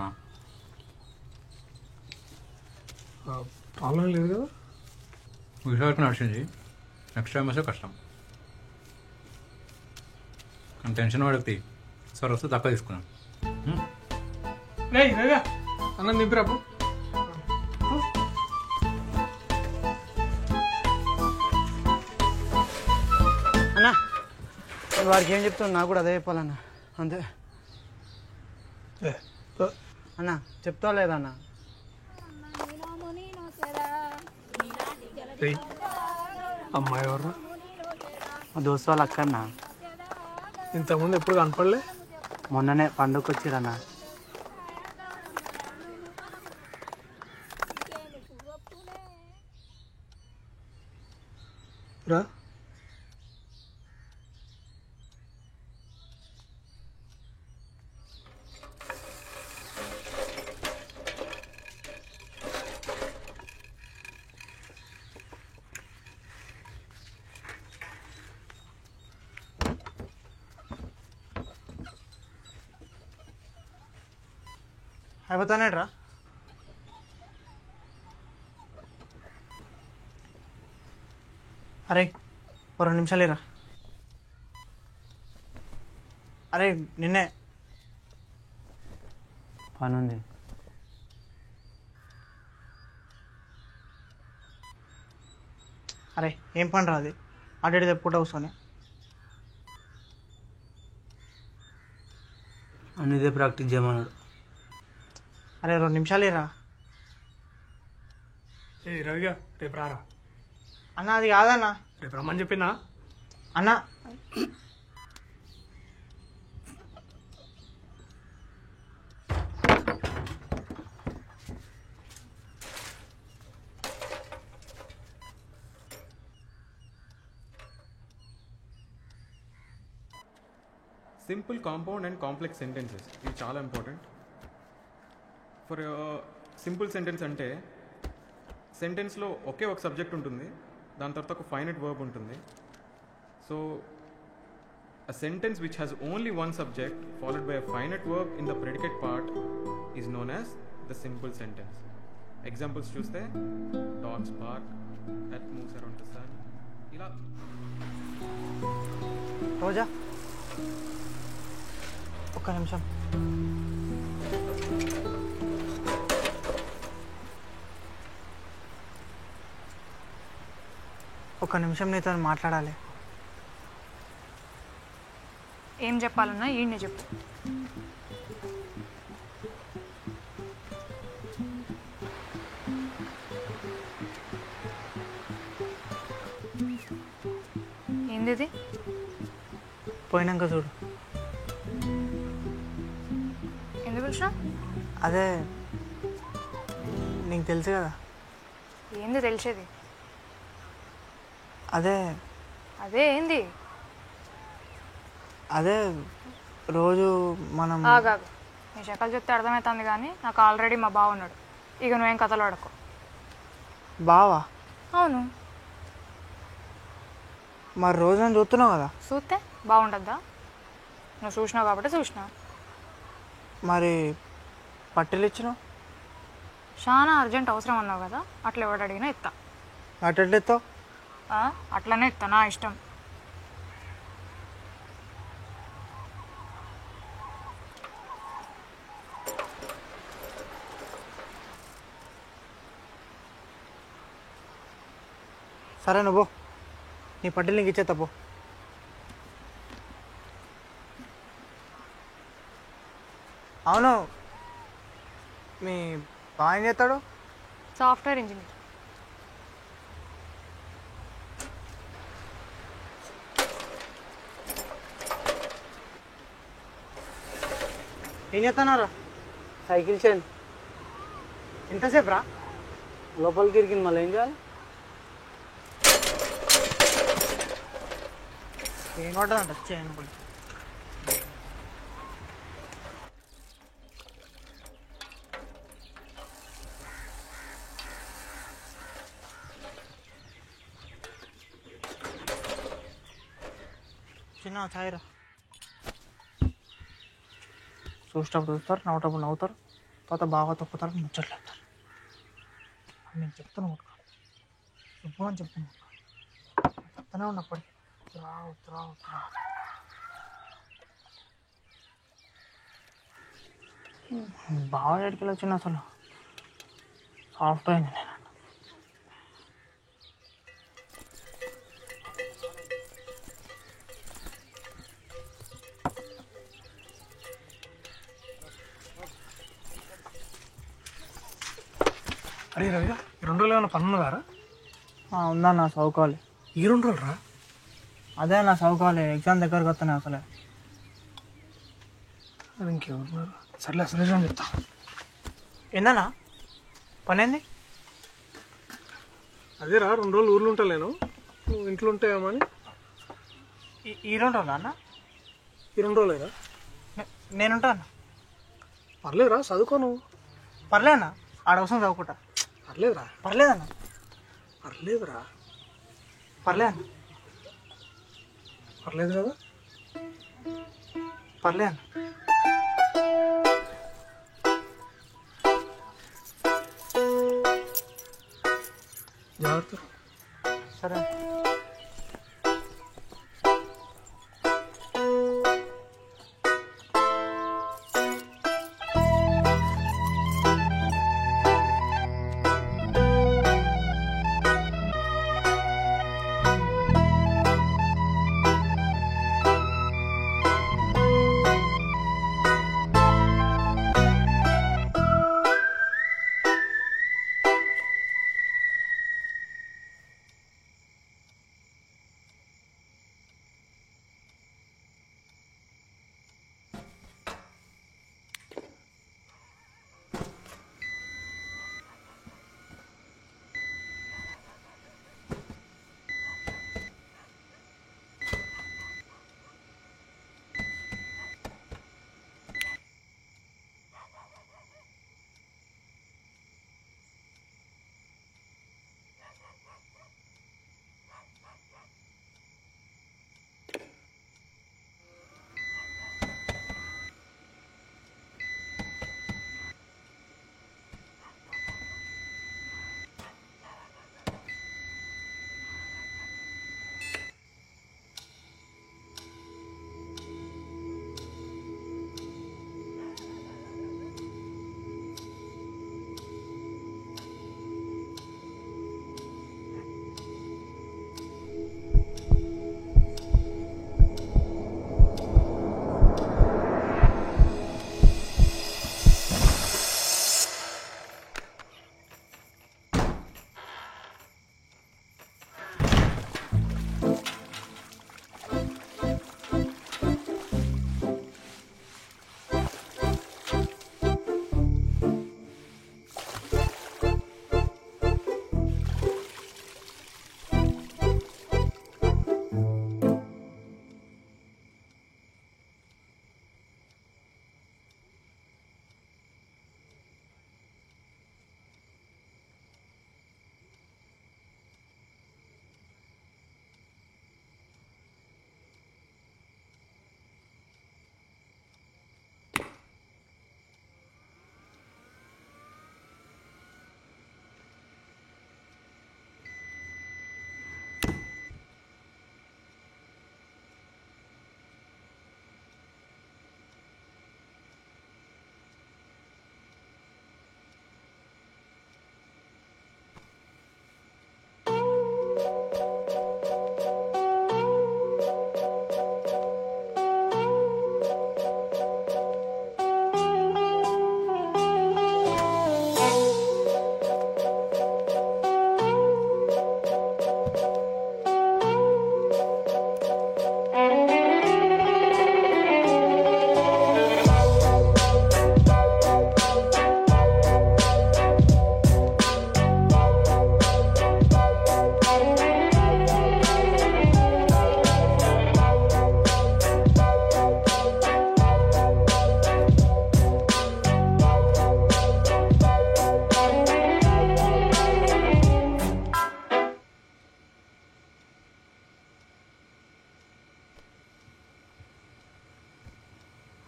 ప్రాబ్లం లేదు కదా విషయాలకు నడిచింది నెక్స్ట్ టైం వస్తే కష్టం అంత టెన్షన్ పడితే సార్ వస్తే తక్కువ తీసుకున్నాం అన్నం దింపిరాపు అన్నా వాడికి ఏం చెప్తాను నాకు కూడా అదే చెప్పాలన్నా అంతే అన్నా చెప్తా లేదన్నా అమ్మాయి ఎవరు మా దోస్తు వాళ్ళ అక్కన్నా ఇంతకుముందు ఎప్పుడు కనపడలే మొన్ననే పండుగకి వచ్చిరన్నా రా అయిపోతానేట్రా అరే ఓ 2 నిమిషాలు ఇరా అరే నిన్నే పనుంది అరే ఏం పని రా అది అటు తెప్పుకుంటా కూర్చొని అన్నిదే ప్రాక్టీస్ చేయమన్నాడు అరే 2 నిమిషాలు ఇరా ఏ రవిగా రేపు రారా అన్న అది కాదన్నా రేపు రమ్మని చెప్పినా అన్నా simple compound and complex sentences ఇవి చాలా ఇంపార్టెంట్. ఫర్ సింపుల్ సెంటెన్స్ అంటే సెంటెన్స్లో ఒకే ఒక సబ్జెక్ట్ ఉంటుంది, దాని తర్వాత ఒక ఫైనైట్ వర్బ్ ఉంటుంది. So a sentence which has only one subject followed by a finite verb in the predicate part is known as the simple sentence. Examples చూస్తే dogs bark, earth moves around the sun. ఇలా రోజా ఒక్క నిమిషం. ఒక్క నిమిషం నీతో మాట్లాడాలి. ఏం చెప్పాలన్నా ఈయన్ని చెప్పు. ఏంది పోయినాక చూడు. ఎందుకు పిలిచినా? అదే నీకు తెలుసు కదా. ఏంది తెలిసేది? అదే అదే ఏంది? అదే రోజు మనం ఆగాగు, నీ శకలు చెప్తే అర్థమవుతుంది కానీ నాకు ఆల్రెడీ మా బావ ఉన్నాడు. ఇక నువ్వేం కథలు ఆడకు. బావా? అవును. మరి రోజు నేను చూస్తున్నావు కదా. చూస్తే బాగుంటుందా? నువ్వు చూసినావు కాబట్టి చూసినా. మరి పట్టెలు ఇచ్చినావు? చాలా అర్జెంట్ అవసరం అన్నావు కదా, అట్లా ఎవడు అడిగినా ఇస్తా. అట్లా ఎత్తావు? అట్లనే ఇస్తా, నా ఇష్టం. సరే నువ్వు నీ పట్టెలు నీకు ఇచ్చేస్తా పో. అవును, మీ బాగా ఏం చేస్తాడు? Software engineer. ఏం చేస్తున్నారా? సైకిల్ చైన్ ఎంతసేపు రా? లోపలికి ఇరికింది, మళ్ళీ ఏం చేయాలి? ఏం పడ్డదంట చైన్ ఇప్పుడు. చిన్న ఛాయరా. చూసేటప్పుడు చూస్తారు, నవ్వుటప్పుడు నవ్వుతారు, తర్వాత బాగా తొక్కుతారు, ముచ్చట్లు అంటారు. నేను చెప్తాను చెప్పు అని చెప్తాను, చెప్తానే ఉన్నప్పటికీ రావు రావు రావు. బాగా ఎడికి వచ్చిన అసలు సాఫ్ట్ అయింది. నేను అరే రవిగా ఈ 2 రోజులు ఏమైనా పని ఉన్నదారా? ఉందన్న చదువుకోవాలి. ఈ 2 రోజులు రా? అదే నా చదువుకోవాలి, ఎగ్జామ్ దగ్గరకు వస్తున్నాయి అసలే. అది ఇంకెవరున్నారు? సర్లే సురేష్ చెప్తా. ఏందన్నా పని ఏంది? అదేరా 2 రోజులు ఊర్లో ఉంటా నేను, నువ్వు ఇంట్లో ఉంటాయేమో అని. ఈ 2 రోజులు అన్న? ఈ 2 రోజులేరా? నేనుంటా అన్న. పర్లేదురా, చదువుకో నువ్వు. పర్లేదన్నా, ఆడవసరం చదువుకుంటా. పర్లేదురా. పర్లేదన్నా. పర్లేదురా. పర్లేదన్నా. పర్లేదు కదా? పర్లేదన్నా. జాగ్రత్త. సరే.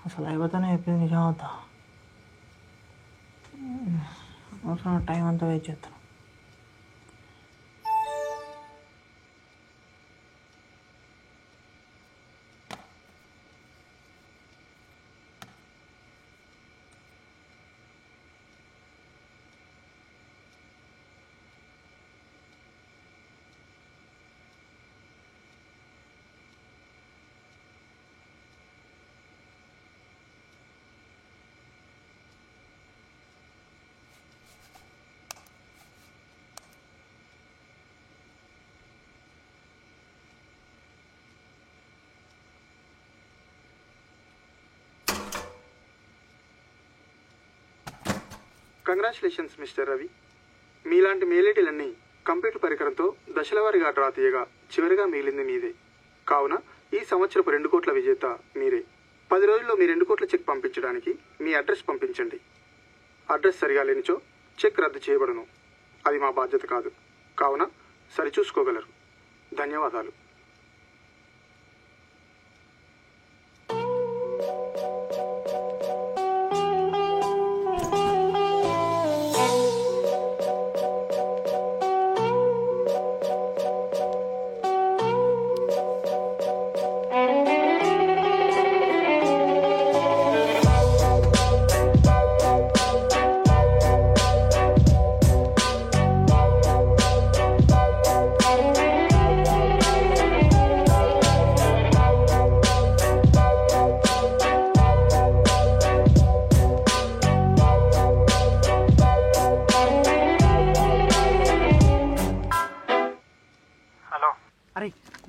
అసలు అయిపోతానే చెప్పింది నిజం అవుతా అవసరం టైం అంతా వెయిట్ చేస్తాను. Congratulations mister Ravi. మీలాంటి మేలేటీలన్నీ కంప్యూటర్ పరికరంతో దశలవారీగా డ్రా తీయగా చివరిగా మిగిలింది మీదే. కావున ఈ సంవత్సరపు 2 కోట్ల విజేత మీరే. 10 రోజుల్లో మీ 2 కోట్ల చెక్ పంపించడానికి మీ అడ్రస్ పంపించండి. అడ్రస్ సరిగా లేనిచో చెక్ రద్దు చేయబడును. అది మా బాధ్యత కాదు. కావున సరిచూసుకోగలరు. ధన్యవాదాలు.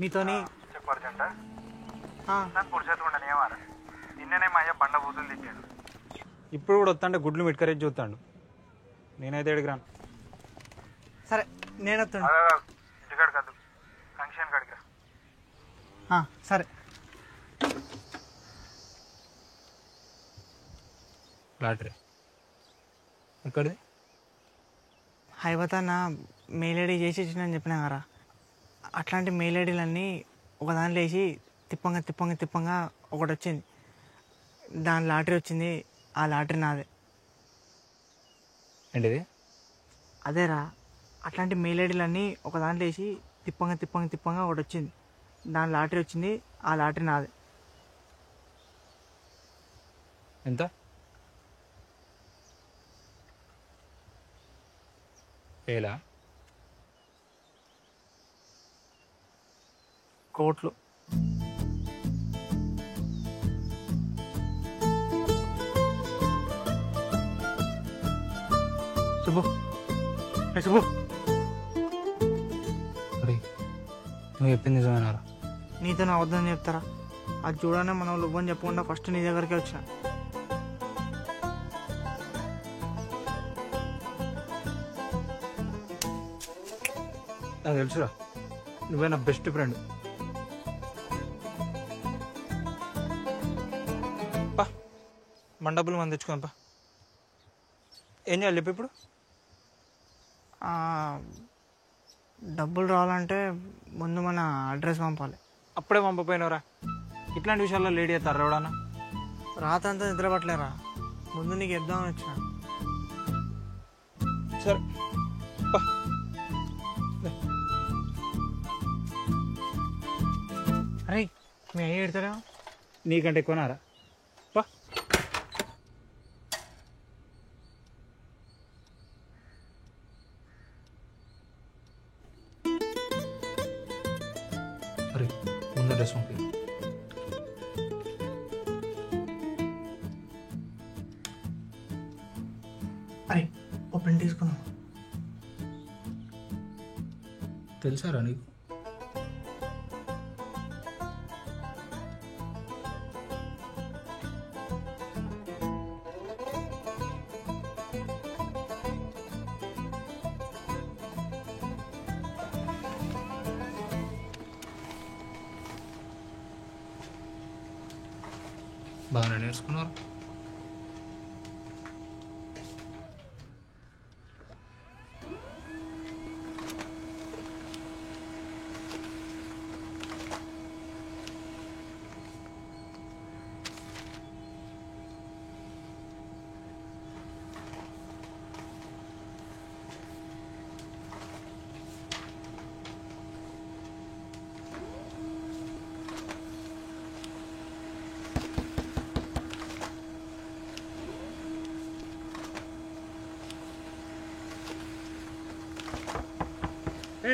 మీతోని చెప్పు అర్జెంట నాకు పురుషత్తు ఉండని ఏమారా నిన్ననే మా అయ్య బండ బూతులు తిట్టాడు. ఇప్పుడు కూడా వస్తాంటే గుడ్లు మిట్కరేజ్ చూస్తాడు. నేనైతే ఎడిగిరాను. సరే నేను వస్తాను. ఇంటికాడ కాదు ఫంక్షన్ కాడికి రా. సరే లాటరీ ఎక్కడిది? హైవతాన మెయిల్ ఐడి చేసి ఇచ్చినని చెప్పినా కదా, అట్లాంటి మెయిల్ ఐడీలన్నీ ఒక దాంట్లో వేసి తిప్పంగా తిప్పంగా తిప్పంగా ఒకటి వచ్చింది. దాని లాటరీ వచ్చింది. ఆ లాటరీ నాదే. ఏంటిది? అదేరా, అట్లాంటి మెయిల్ ఐడీలన్నీ ఒక దాంట్లో వేసి తిప్పంగా తిప్పంగా తిప్పంగా ఒకటి వచ్చింది. దాని లాటరీ వచ్చింది. ఆ లాటరీ నాదే. ఎంత? వేలా? కోట్లు. శుభు శుభు అరే నువ్వు చెప్పింది నిజమేనారా? నీతో నా వద్దని చెప్తారా? అది చూడనే మనం ఇవ్వని చెప్పకుండా ఫస్ట్ నీ దగ్గరికే వచ్చిన. నాకు తెలుసురా, నువ్వే నా బెస్ట్ ఫ్రెండ్. పా మన డబ్బులు మనం తెచ్చుకుందాం. పా ఏం చేయాలి చెప్పు ఇప్పుడు? డబ్బులు రావాలంటే ముందు మన అడ్రస్ పంపాలి. అప్పుడే పంపపోయినవరా? ఇట్లాంటి విషయాల్లో లేడీ అవుతారు ఎవడన్నా? రాత్రంతా నిద్ర పట్టలేరా? ముందు నీకు చెప్దామని వచ్చిన. సరే అరే మీ అయ్య ఎడతారా? నీకంటే ఎక్కువనారా? పా అరే ముందు డ్రెస్ పంపి. అరే ఓ ప్రింట్ తీసుకున్నాం. తెలుసారా నీకు? బాగానే నేర్చుకున్నారు.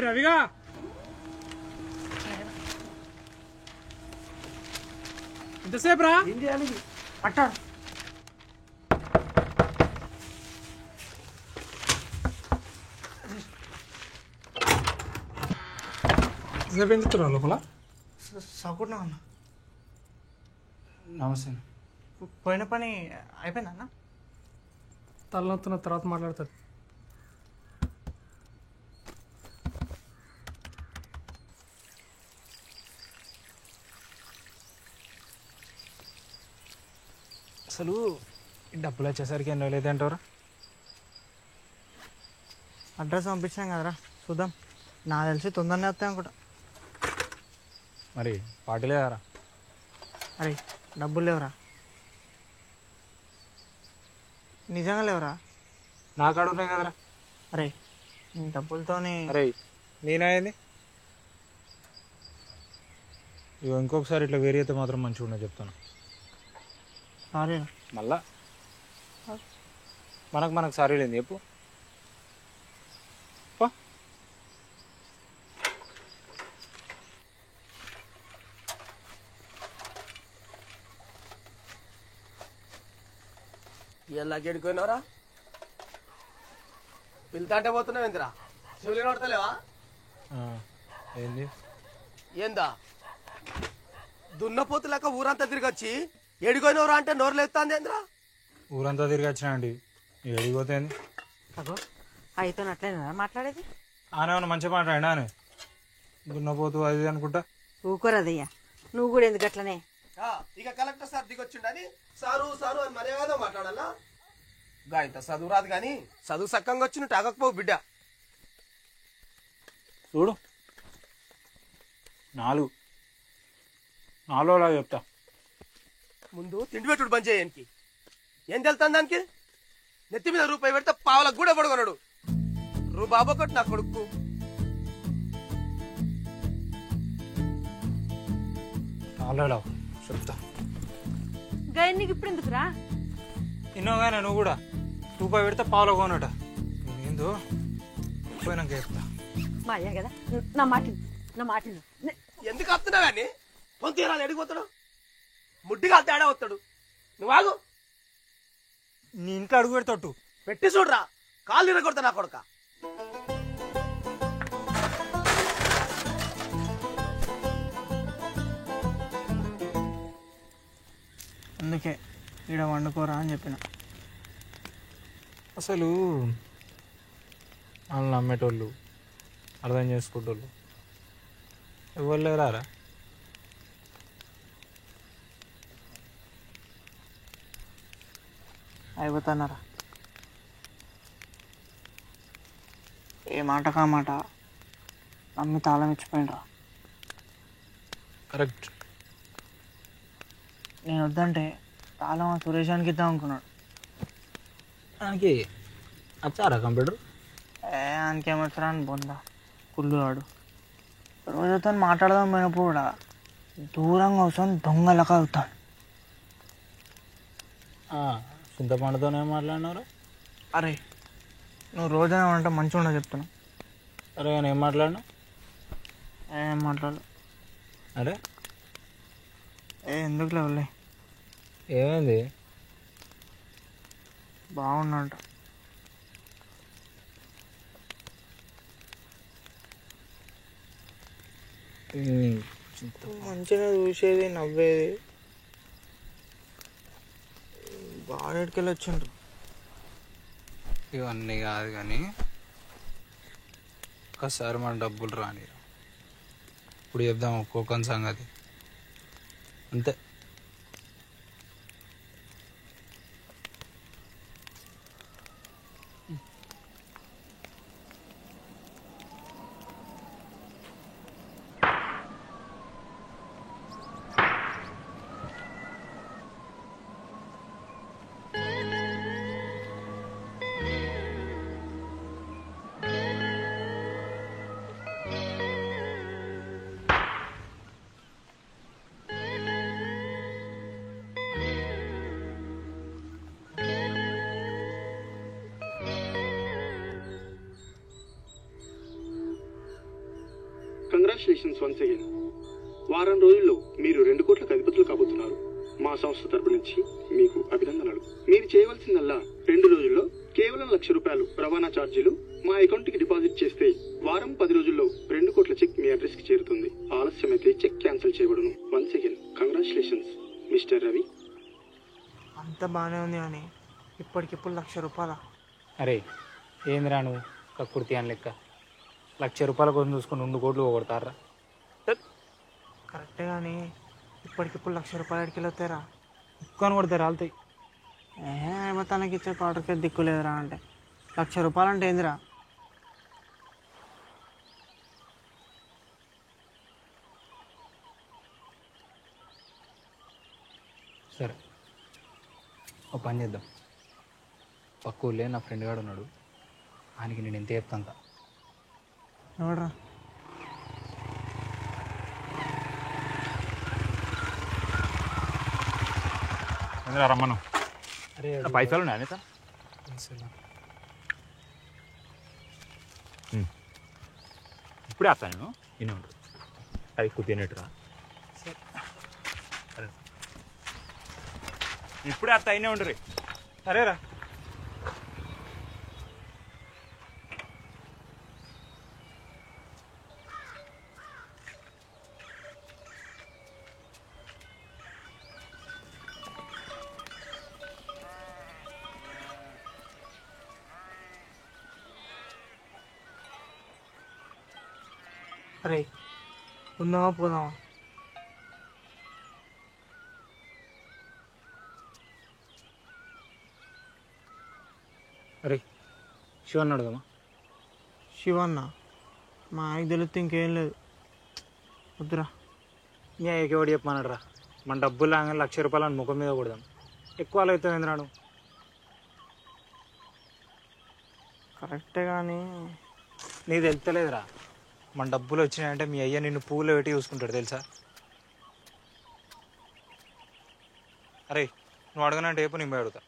రవిగా ఎంతసేపు రా అట్టా సేపు ఏం చెప్తున్నా లోపల సౌకున్నా అన్న నమస్తే. పోయిన పని అయిపోయిందా అన్న? తలనొత్తున్న తర్వాత మాట్లాడుతుంది. అసలు ఈ డబ్బులు వచ్చేసరికి ఎన్నో లేదంటారా? అడ్రస్ పంపించాం కదరా, చూద్దాం. నాకు తెలిసి తొందరనే వస్తాయి అనుకుంటా. మరి పార్టీ లేదారా? అరే డబ్బులు లేవురా, నిజంగా లేవురా. నా కాడ ఉన్నాయి కదరా. అరే నీ డబ్బులతోని అరే నేనయ్యింది ఇక ఇంకొకసారి ఇట్లా వేరే అయితే మాత్రం మంచిగా ఉండదు చెప్తాను. సారీ మళ్ళా మనకు సారీ లేదు చెప్పు. ఇలా గెడుకున్నావురా? పిల్తాంటే పోతున్నావు ఏందిరా? చెవులు నోడతలేవా? ఏంది ఏందా దున్నపోతు లెక్క ఊరంతా తిరిగొచ్చి ఎడిపోయినవరా అంటే నోరు లేస్తుంది ఏంద్రా? ఊరంతా తిరిగి వచ్చినా అండి, ఎడిగిపోతుంది. అయితే అట్లేనా మాట్లాడేది? ఆనేమన్నా మంచిగా మాట్లాడినా అని దున్నపోతు అది అనుకుంటా. ఊకోరదయ్యా, నువ్వు కూడా ఎందుకు అట్లనే? ఇక కలెక్టర్ సార్ దిగొచ్చిండని సారు సారు అని మర్యాద మాట్లాడాలా? గా ఇంత చదువు రాదు కానీ చదువు సక్కంగా వచ్చి నువ్వు తాగకపోవు బిడ్డ. చూడు 4 చెప్తా. ముందు తిండి పెట్టుడు బంద్ చేయడానికి ఏం తెలుతాను దానికి? నెత్తి మీద రూపాయి పెడితే పావులకు కూడా పడుకున్నాడు. బాబు ఒకటి నా కొడుకు. చెప్తా. గైడ్ నీకు ఇప్పుడు ఎందుకురా? ఇన్నోగానే నువ్వు కూడా రూపాయి పెడితే పావులో కొనట. ఏందో పోయినాక చెప్తా. మా అయ్యా కదా, నా మాట ఎందుకు వస్తున్నావు అని పొంతీరాలు ఎడిగిపోతాడు, ముడ్డిగా తేడా వస్తాడు. నువ్వు ఆగు, నీ ఇంట్లో అడుగు పెడతాడు పెట్టి చూడరా, కాళ్ళు ఇరగొడతా నా కొడుక. అందుకే ఈడ వండుకోరా అని చెప్పిన. అసలు వాళ్ళని నమ్మేటోళ్ళు, అర్థం చేసుకుంటోళ్ళు ఎవరు లేరారా? అయిపోతున్నారా? ఏ మాట కా మాట నమ్మి తాళం ఇచ్చిపోయినరా. కరెక్ట్. నేను వద్దంటే తాళం ఆ సురేషానికి ఇద్దాం అనుకున్నాడు. దానికి వచ్చారా కంప్యూటర్? ఆయనకేమొచ్చరా అని బొందా కుళ్ళువాడు. రోజుతో మాట్లాడదాం పోయినప్పుడు కూడా దూరంగా కూర్చొని దొంగలక అవుతాడు. చింతపండుతోనే మాట్లాడినారు. అరే నువ్వు రోజైనా అంటే మంచిగా ఉండదు చెప్తున్నా. అరే నేను ఏం మాట్లాడినా? ఏం మాట్లాడు. అరే ఎందుకు లేవులే. ఏమైంది? బాగున్నాడు. మంచిగా చూసేది, నవ్వేది. బాగా ఎడికెళ్ళి వచ్చిండ్రు. ఇవన్నీ కాదు కానీ ఒకసారి మన డబ్బులు రాని ఇప్పుడు చెప్దాం ఒక్కొక్క సంగతి అంతే. Congratulations once again. వారం రోజుల్లో మీరు 2 కోట్లకు అధిపతులు కాబోతున్నారు. మా సంస్థ తరపు నుంచి మీకు అభినందనలు. మీరు చేయవలసిందల్లా 2 రోజుల్లో కేవలం ₹1,00,000 రవాణా ఛార్జీలు మా అకౌంట్కి డిపాజిట్ చేస్తే వారం 10 రోజుల్లో 2 కోట్ల చెక్ మీ అడ్రస్కి చేరుతుంది. ఆలస్యమైతే చెక్ క్యాన్సిల్ చేయబడును. Once again congratulations mister Ravi. అంత బాగానే ఉంది కానీ ఇప్పటికిప్పుడు ₹1,00,000. అరే ఏందిరా నువ్వు కక్కుర్తి అని లెక్క ₹1,00,000 కోసం చూసుకుని 2 కోట్లు పోగొడతారా? కరెక్టే కానీ ఇప్పటికిప్పుడు ₹1,00,000 ఎడికి వెళ్ళొస్తారా? ఎక్కువ కొడతారు రాలుతాయి. తనకి ఇచ్చే క్వార్టర్కి దిక్కు లేదురా అంటే ₹1,00,000 అంటే ఏందిరా? సరే ఓ పని చేద్దాం. పక్క ఊళ్ళే నా ఫ్రెండ్ గాడు ఉన్నాడు, ఆయనకి నేను ఎంత చెప్తాను. ఎవడరా? ఎందుకు రమ్మను? అరే పైసలు ఉన్నాయి అనిత? ఇప్పుడే వస్తాను నేను. ఇన్ని ఉంటుంది అది ఎక్కువ తినేట్టురా. ఇప్పుడే వస్తా అయినే ఉండరు. సరేరా. అరే ఉందామా పోదామా? అరే శివన్ అడుగుదామా? శివన్న మా ఆయనకి తెలిస్తే ఇంకేం లేదు. వద్దురా. నీ ఎవడు చెప్పమన్నాడు రా? మన డబ్బులు లాగా ₹1,00,000 అని ముఖం మీద కొడదాం. ఎక్కువ అవుతుంది ఏంద్రాను? కరెక్టే కానీ నీకు తెలుస్తలేదురా, మన డబ్బులు వచ్చినాయంటే మీ అయ్య నిన్ను పువ్వులో పెట్టి చూసుకుంటాడు తెలుసా? అరే నువ్వు అడగనంటే రేపు నేను అడుగుతా.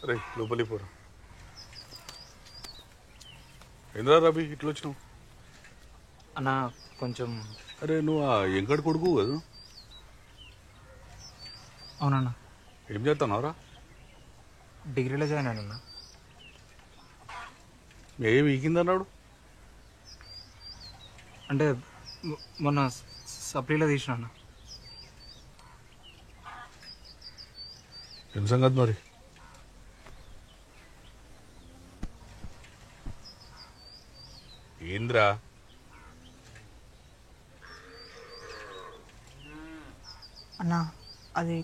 అరే లోపలికి పోరా. ఏంద్రా రవి ఇట్లా వచ్చినావు? అన్న కొంచెం. అరే నువ్వు ఆ ఎంకటి కొడుకు కదా? అవునన్నా. ఏం చేస్తున్నావురా? డిగ్రీలో జాయిన్ అయినా. ఏం వీకిందన్నాడు? అంటే మొన్న సప్లీలో తీసిన అన్న. ఏం సంగతి మరి? ఏంద్రా? అన్నా అది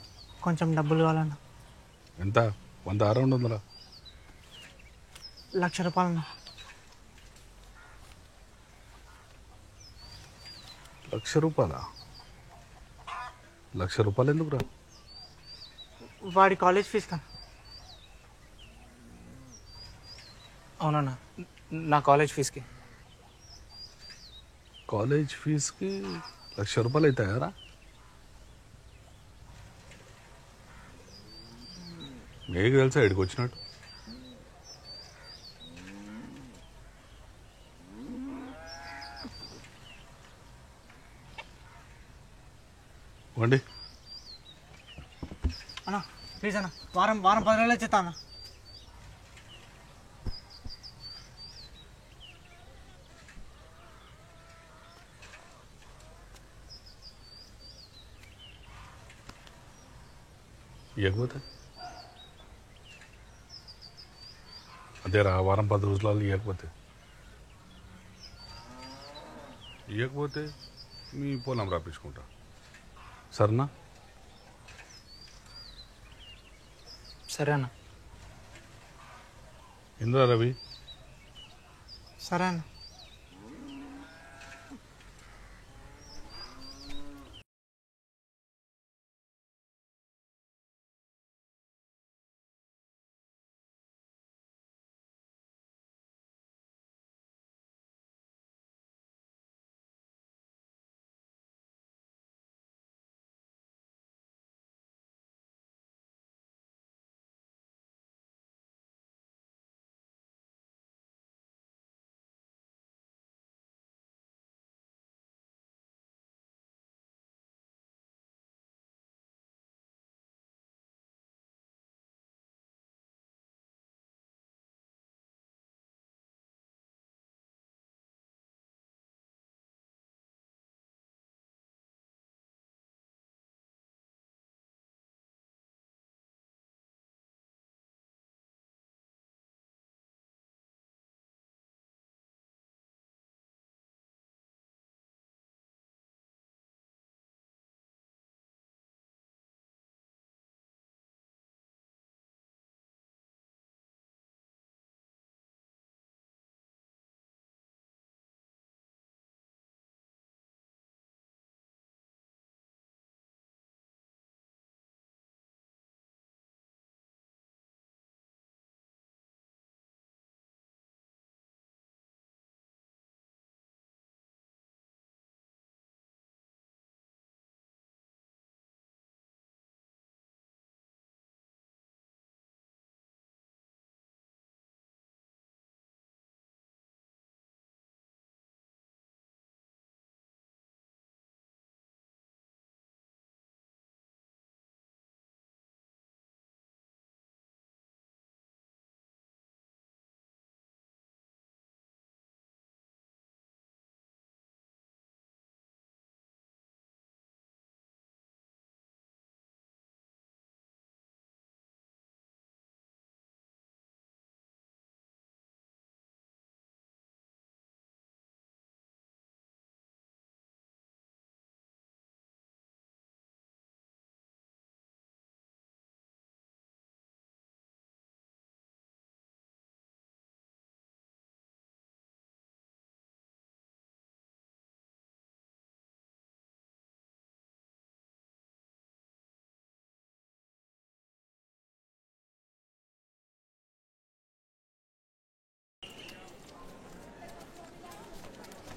కొంచెం డబ్బులు కావాలన్నా. ఎంత? 100 200? ₹1,00,000 అన్న. ₹1,00,000? ₹1,00,000 ఎందుకురా? వాడి కాలేజ్ ఫీజు కన్నా. అవునన్నా, నా కాలేజ్ ఫీజుకి. కాలేజ్ ఫీజుకి ₹1,00,000 అవుతాయారా? మీకు తెలుసా ఇక్కడికి వచ్చినట్టు? వండి అన్నా ప్లీజ్ అన్న, వారం 10 రోజులు వచ్చేస్తా అన్న. ఇవ్వకపోతే అదేరా వారం 10 రోజులలో ఇవ్వకపోతే మీ పొలం రాపించుకుంటా. సరేనా? సరే అన్న. ఇంద్రా రవి. సరే అన్న.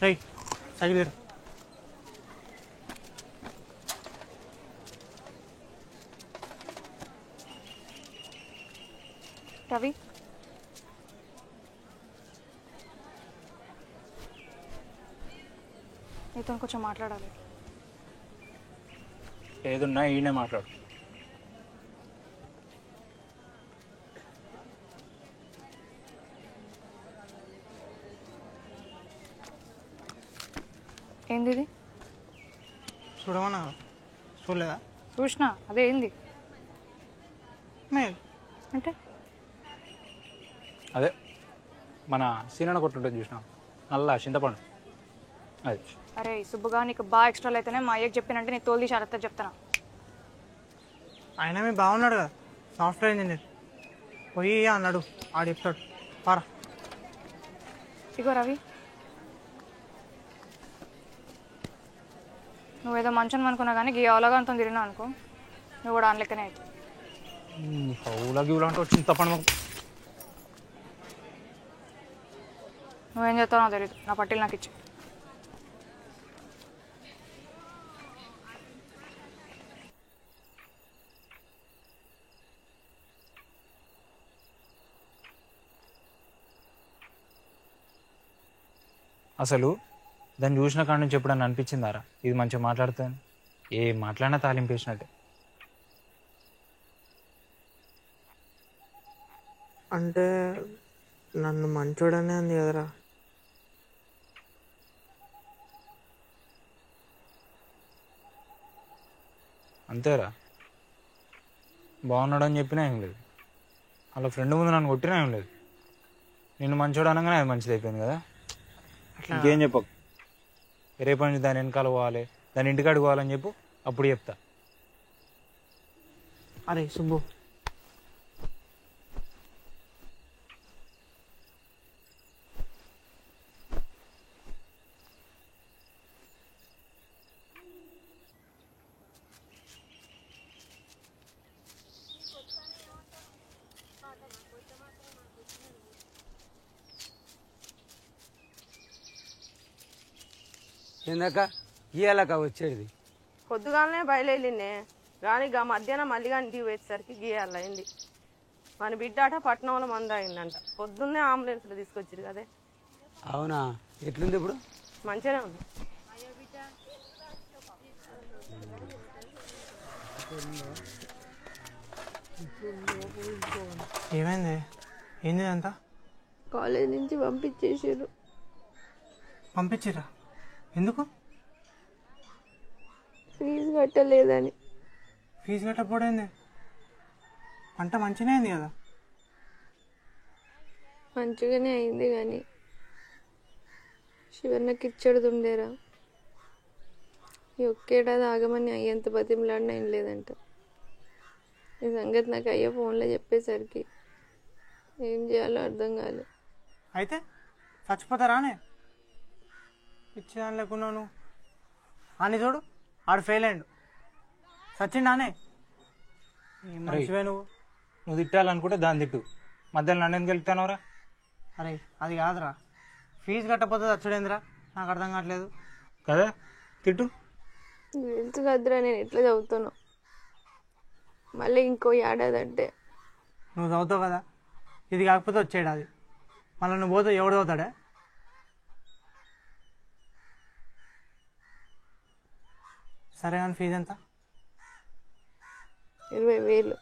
రై సైకిల్ రవి నీతో కొంచెం మాట్లాడాలి. ఏదున్నా ఈయనే మాట్లాడు. ఏంది ఇది? చూడమన్నా చూడలేదా? చూసినా, అదే ఏంది అంటే? అదే మన సీనన్న కొట్టుంటుంది చూసినాం, నల్ల చింతపండు అది. అరే సుబ్బుగా, నీకు బాగా ఎక్స్ట్రాలు అయితేనే మా అయ్యకి చెప్పినంటే నీ తోలు తీసి అరత చెప్తాను. ఆయన మీ బాగున్నాడు కదా, సాఫ్ట్వేర్ ఇంజనీర్. పోయి అన్నాడు, ఆడు చెప్తాడు. పారా. ఇగో రవి, నువ్వేదో మంచం అనుకున్నా కానీ గీ అవలాగా అంత తిరిగినా అనుకో, నువ్వు కూడా ఆనలెక్కనే అవుతావు. హౌలా గివులా అంటే చింతపండు. నువ్వేం చేస్తావు నాకు తెలియదు, నా పట్టీలు నాకు ఇచ్చి. అసలు దాన్ని చూసిన కాడ నుంచి ఎప్పుడన్నా అనిపించిందారా ఇది మంచిగా మాట్లాడుతుంది? ఏ మాట్లాడినా తాలింపేసినట్టే. అంటే నన్ను మంచోడనే అంది కదరా. అంతేరా, బాగున్నాడు అని చెప్పినా ఏం లేదు, వాళ్ళ ఫ్రెండ్ ముందు నన్ను కొట్టినా ఏం లేదు. నిన్ను మంచోడు అనగానే అది మంచిది అయిపోయింది కదా. ఇంకేం చెప్పకు. రేపటి నుంచి దాని వెనకాల పోవాలి, దాని ఇంటికాడ పోవాలని చెప్పు, అప్పుడు చెప్తా. అరే సుబ్బు, ఏందక్క గీయాలక్క వచ్చేది? పొద్దుగాలనే బయలుదేరినే కానీ ఇక మధ్యాహ్నం మళ్ళీ కానీ ఇంటికి పోయేసరికి గీయాలి అయింది. మన బిడ్డ అట పట్టణంలో మంద అయిందంట. పొద్దున్నే అంబులెన్స్లో తీసుకొచ్చారు కదే. అవునా? ఎట్లుంది ఇప్పుడు? మంచిగానే ఉంది. ఏమైంది? ఏంది అంతా? కాలేజ్ నుంచి పంపించేసారు. పంపించిరా? ఎందుకు? ఫీజు కట్టలేదని. ఫీజు కట్టకపోయింది? పంట మంచిగానే అయింది కదా. మంచిగానే అయింది కానీ శివన్నకి ఇచ్చడిది ఉండేరా. ఈ ఒక్కేడాది ఆగమని అయ్యంత బతిమలాడినా ఏం లేదంట. ఈ సంగతి నాకు అయ్యే ఫోన్లో చెప్పేసరికి ఏం చేయాలో అర్థం కాలేదు. అయితే చచ్చిపోతారానే? ఇచ్చేదాని లేకున్నాను అని చూడు, ఆడు ఫెయిల్ అయ్యాడు. సచ్చిండానే? మంచివే నువ్వు తిట్టాలనుకుంటే దాన్ని తిట్టు, మధ్యలో నన్ను ఎందుకు వెళ్తానవరా? అరే అది కాదురా, ఫీజు కట్టకపోతే చచ్చుడేందిరా? నాకు అర్థం కావట్లేదు కదా. తిట్టు. తెలుసు కదరా నేను ఎట్లా చదువుతాను. మళ్ళీ ఇంకో ఏడాది అంటే నువ్వు చదువుతావు కదా, ఇది కాకపోతే వచ్చేడు అది. మళ్ళీ నువ్వు పోతే ఎవడు చదువుతాడే? సరే కానీ ఫీజు ఎంత? 20,000.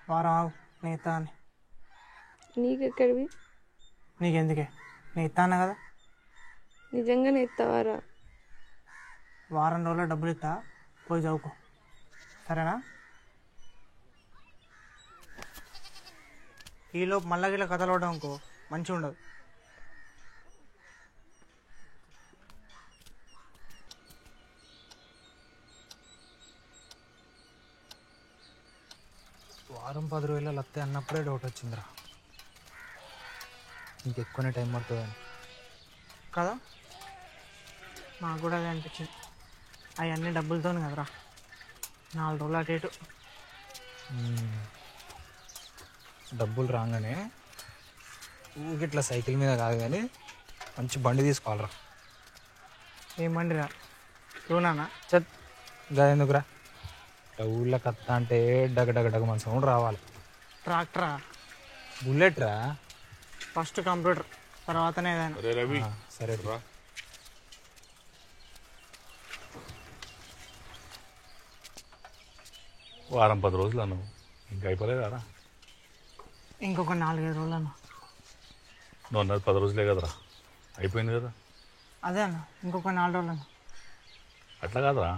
వారం ఆగు, నేను ఇస్తా అని. నీకెక్కడివి? నీకెందుకే, నేను ఇస్తా అన్నా కదా. నిజంగానే ఇస్తావారా? వారం రోజుల్లో డబ్బులు ఇస్తా, పోయి చదువుకో, సరేనా? ఈలోపు మళ్ళా గిట్ల కథలు పడ్డాం అనుకో మంచిగా ఉండదు. వారం 10 రోజులు వస్తే అన్నప్పుడే డౌట్ వచ్చిందిరా, ఇంకెక్కువనే టైం పడుతుందని కదా. నాకు కూడా అదే అనిపించింది. అవన్నీ డబ్బులతో కదరా, 4 రోజులు అటు ఇటు. డబ్బులు రాగానే ఊరికి ఇట్లా సైకిల్ మీద కాదు కానీ మంచి బండి తీసుకోవాలరా. ఏం బండిరా? చూనా చట్ గా ఎందుకురా? ఊళ్ళో కత్త అంటే డగ మన సౌండ్ రావాలి. ట్రాక్టరా? బుల్లెట్ రా. ఫస్ట్ కంప్యూటర్, తర్వాతనే ఏదైనా. సరే రా. వారం 10 రోజులు అన్నావు, ఇంకా అయిపోలేదా? ఇంకొక 4-5 రోజులు అన్న. నువ్వు అన్నది 10 రోజులే కదరా, అయిపోయింది కదా. అదే అన్న, ఇంకొక 4 రోజులు అన్న. అట్లా కాదురా,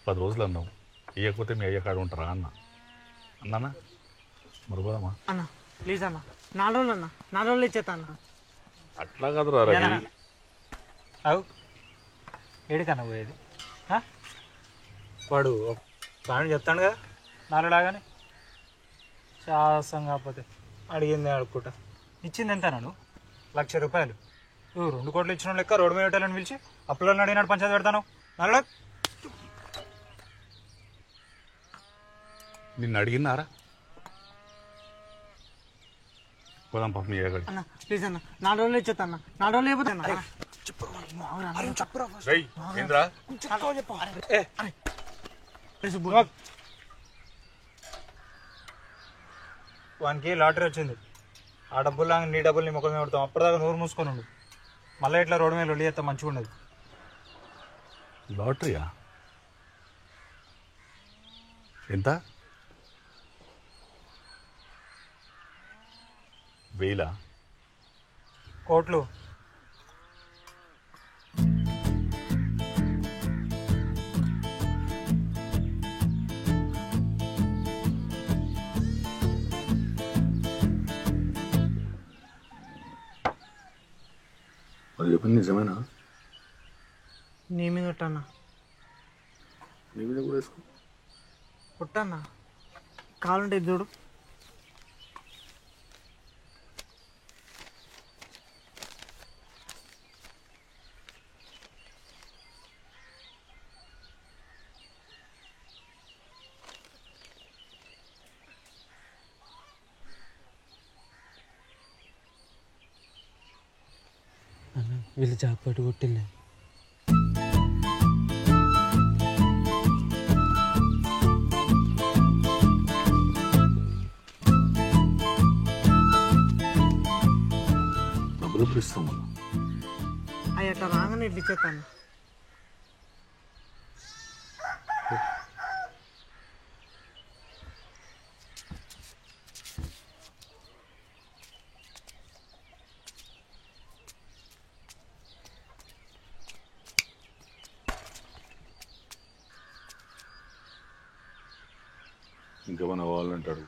10 రోజులు అన్నావు, ఇవ్వకపోతే మీ అయ్య కాడ ఉంటారా అన్నానా? మరిపోదామా అన్న? ప్లీజ్ అన్న, 4 రోజులు అన్న, 4 రోజులు ఇచ్చేస్తా అన్న. అట్లా కాదురా రవి. అవు ఏడికన్నా పోయేది? వాడు ప్లాన్ చెప్తాను కదా నాలుగులాగానే. శాసం కాకపోతే అడిగింది అడుక్కుంటా. ఇచ్చింది ఎంత నన్ను? 1,00,000 రూపాయలు. నువ్వు 2 కోట్లు ఇచ్చిన లెక్క రోడ్డు మీద పెట్టాలని పిలిచి అప్పులను అడిగినాడు పంచాయతీ పెడతాను. నల్ల నిన్ను అడిగినారా? పోదాం పాప మీ అయ్య. అన్న ప్లీజ్ అన్న, 4 రోజులు ఇచ్చేస్తా అన్న. 4 రోజులు అయిపోతా అన్న. వానికి లాటరీ వచ్చింది. ఆ డబ్బులు నీ డబ్బులు నీ ముఖం మీద పెడతాం. అప్పటిదాకా నోరు మూసుకొని ఉండు. మళ్ళీ ఇట్లా రోడ్డు మీద వెళ్ళి చేస్తా మంచిగా ఉండదు. లాటరీయా? ఎంత? 1000? కోట్లు. అది చెప్పింది నిజమేనా? నీ మీద కొట్టన్నా. నీ మీద కూడా వేసుకో. కొట్టన్నా, కావాలంటే చూడు. వీళ్ళు జాగ్పాటు కొట్టింది. డబ్బులు ఎప్పుడు ఇస్తాం? అవి అట్లా రాగానే ఇట్లా ఇచ్చేస్తాను. ఇంకేమైనా కావాలంటాడు.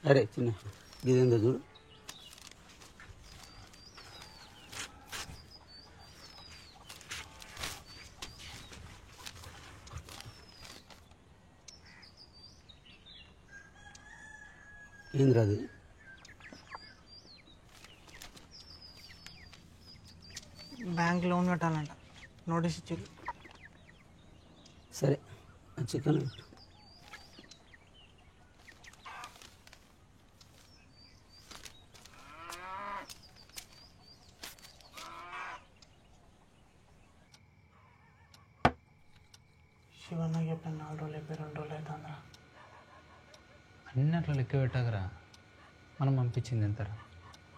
అరే చిన్న ఇదేందో చూడు. ఏంద్రా అది? బ్యాంక్ లోన్ కట్టాలంట, నోటీస్ ఇచ్చారు. సరే చికెన్ శివన్న చెప్పాను 4 రోజులు అయిపోయి 2 రోజులు అవుతుందా? అన్నీ అట్లా లెక్క పెట్టకరా. మనం పంపించింది ఎంతరా?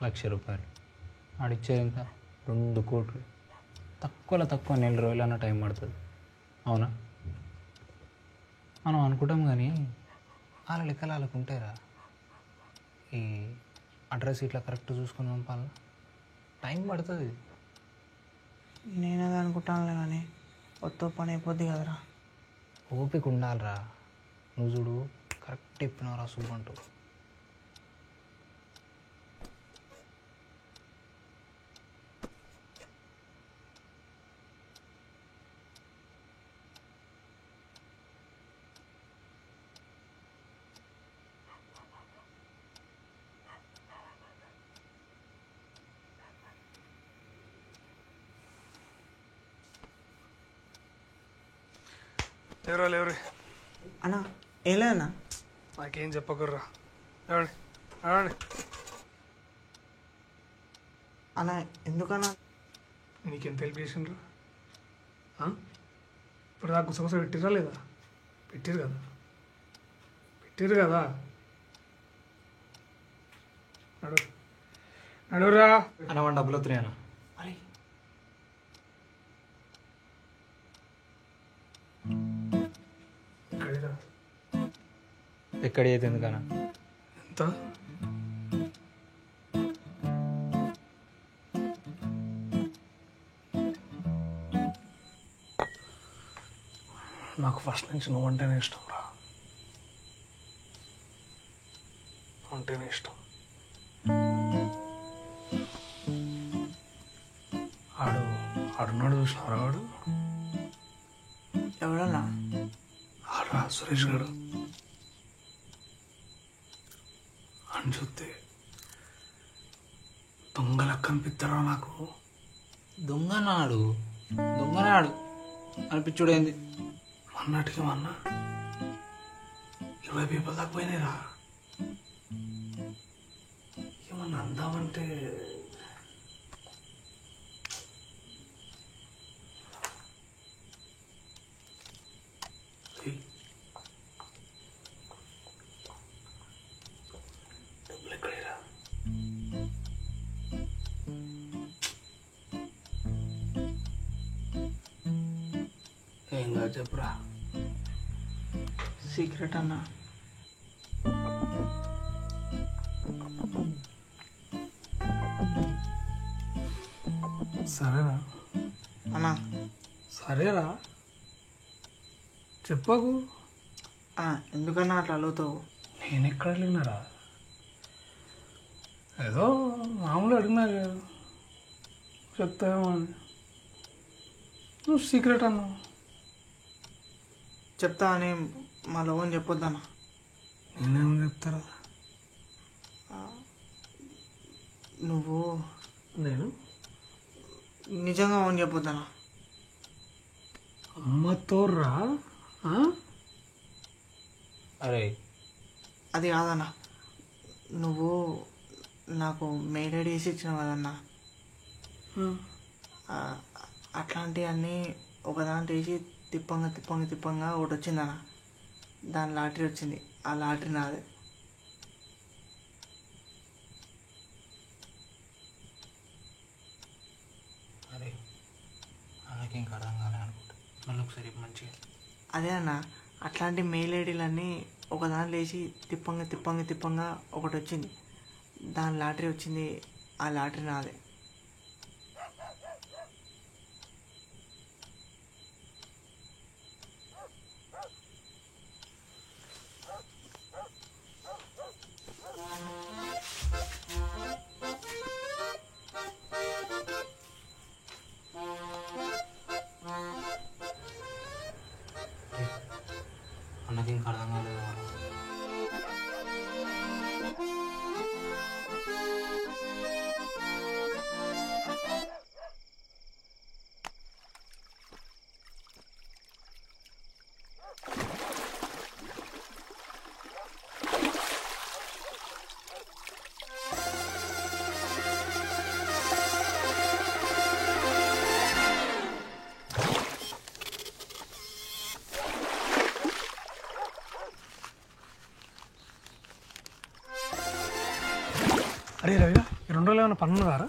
1,00,000 రూపాయలు. ఆడిచ్చేది ఎంత 2 కోట్లు. తక్కువలో తక్కువ 4 రోజులన్నా టైం పడుతుంది. అవునా? మనం అనుకుంటాం కానీ వాళ్ళ లెక్కలు వాళ్ళకు ఉంటాయిరా. ఈ అడ్రస్ ఇట్లా కరెక్ట్ చూసుకుని పంపాలి, టైం పడుతుంది. నేనేది అనుకుంటానులే కానీ కొత్త పని అయిపోద్ది కదరా. ఓపిక ఉండాలిరా. నువ్వు చూడు కరెక్ట్ చెప్పినవరా సుబ్బంటూ. లేవరే అన్నా ఏం లేదన్నా. నాకేం చెప్పకుర్రా. ఏమండి ఏమండి అన్నా ఎందుకన్నా? నీకెంత హెల్ప్ చేసిండ్రు? ఇప్పుడు నాకు గుసగుస పెట్టిరా లేదా? పెట్టిరు కదా. నడురా అన్న 1 డబ్బులు వస్తున్నాయి అన్న. ఎక్కడ అయితే ఎందుకన్నా? ఎంత? నాకు ఫస్ట్ నుంచి నువ్వంటేనే ఇష్టం రా. అంటేనే ఇష్టం. ఆడున్నాడు చూసినారా? వాడు ఎవడన్నా? ఆడురా సురేష్ గారు. అని చూస్తే దొంగలకు కనిపిస్తారా నాకు? దొంగనాడు అనిపించుడేంది? మొన్నటికి 20 పీపుల్ దాకా పోయినాయిరా. ఏమన్నా అందామంటే డబ్బులు ఎక్కడేరా? ఏం కాదు చెప్పురా. సీక్రెట్ అన్నా. సరేనా అన్నా? సరేరా చెప్పకు. ఎందుకన్నా అట్లా అడుగుతావు? నేను ఎక్కడ అడిగినారా? ఏదో మామూలు అడిగినా చెప్తావేమో అని. నువ్వు సీక్రెట్ అన్నావు. చెప్తా అని మా లోన్ చెప్పొద్దన్నా. నేనేం చెప్తారా? నువ్వు నేను నిజంగా ఓన్ చెప్పొద్దన్నా. అమ్మతో రా. అరే అది కాదన్నా, నువ్వు నాకు మెయిల్ ఐడి వేసి ఇచ్చినావు కదన్నా. అట్లాంటివన్నీ ఒకదాంట్లో వేసి తిప్పంగా ఒకటి వచ్చిందన్న. దాని లాటరీ వచ్చింది. ఆ లాటరీ నాదే. అరే నాకు ఇంకా అర్థం కాలే అనుకుంటా. మళ్ళీ ఒకసారి మంచిగా అదే అన్న, అట్లాంటి మెయిల్ ఐడీలన్నీ ఒకదాంట్లో వేసి తిప్పంగా ఒకటి వచ్చింది. దాని లాటరీ వచ్చింది. ఆ లాటరీ నాదే. అన్నకి ఇంకా అర్థం కాలేదు. అరే రవిగా 2 రోజులు ఏమైనా పని ఉన్నదారా?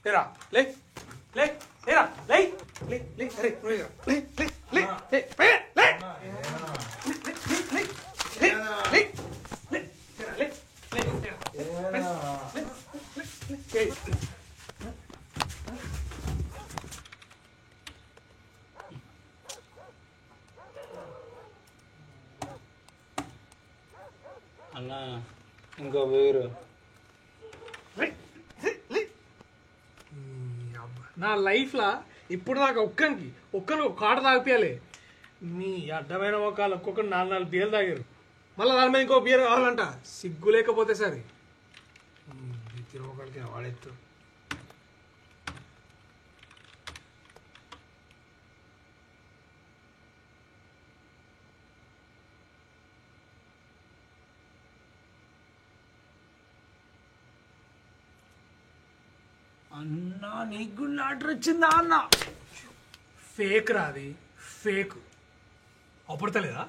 లేరా లే లే లేరా లే లే లే అరే నువ్వు లేరా. లే లే లే లే లే లే అన్న ఇంకో వేరు నా లైఫ్లో ఇప్పుడు దాకా ఒక్కరికి ఒక కాట తాగిపోయాలి. మీ అడ్డమైన మొక్కలు ఒక్కొక్కరు 4 బీర్లు తాగారు. మళ్ళీ దాని మీద ఇంకో బీర్ కావాలంట. సిగ్గు లేకపోతే సరే తిరగడికి వాడెత్తు. అన్నా నీకు లాటరీ వచ్చిందా అన్న? ఫేక్ రాది ఫేక్ అప్పుడతలేదా?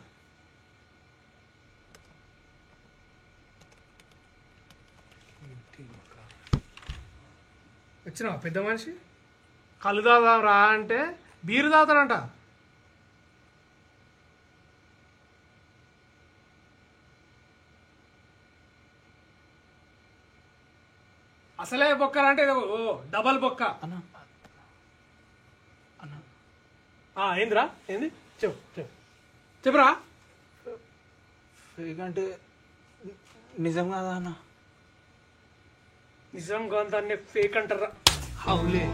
వచ్చినావా పెద్ద మనిషి? కళ్ళు తాగుదాం రా అంటే బీరు తాగుతాడంట. అసలే బొక్కలంటే ఓ డబల్ బొక్క. ఏందిరా ఏంది చెప్పు చెప్పు చెప్పురా. ఫేక్ అంటే నిజం కాదా అన్న? నిజం కాదాన్ని ఫేక్ అంటారా? అవులే.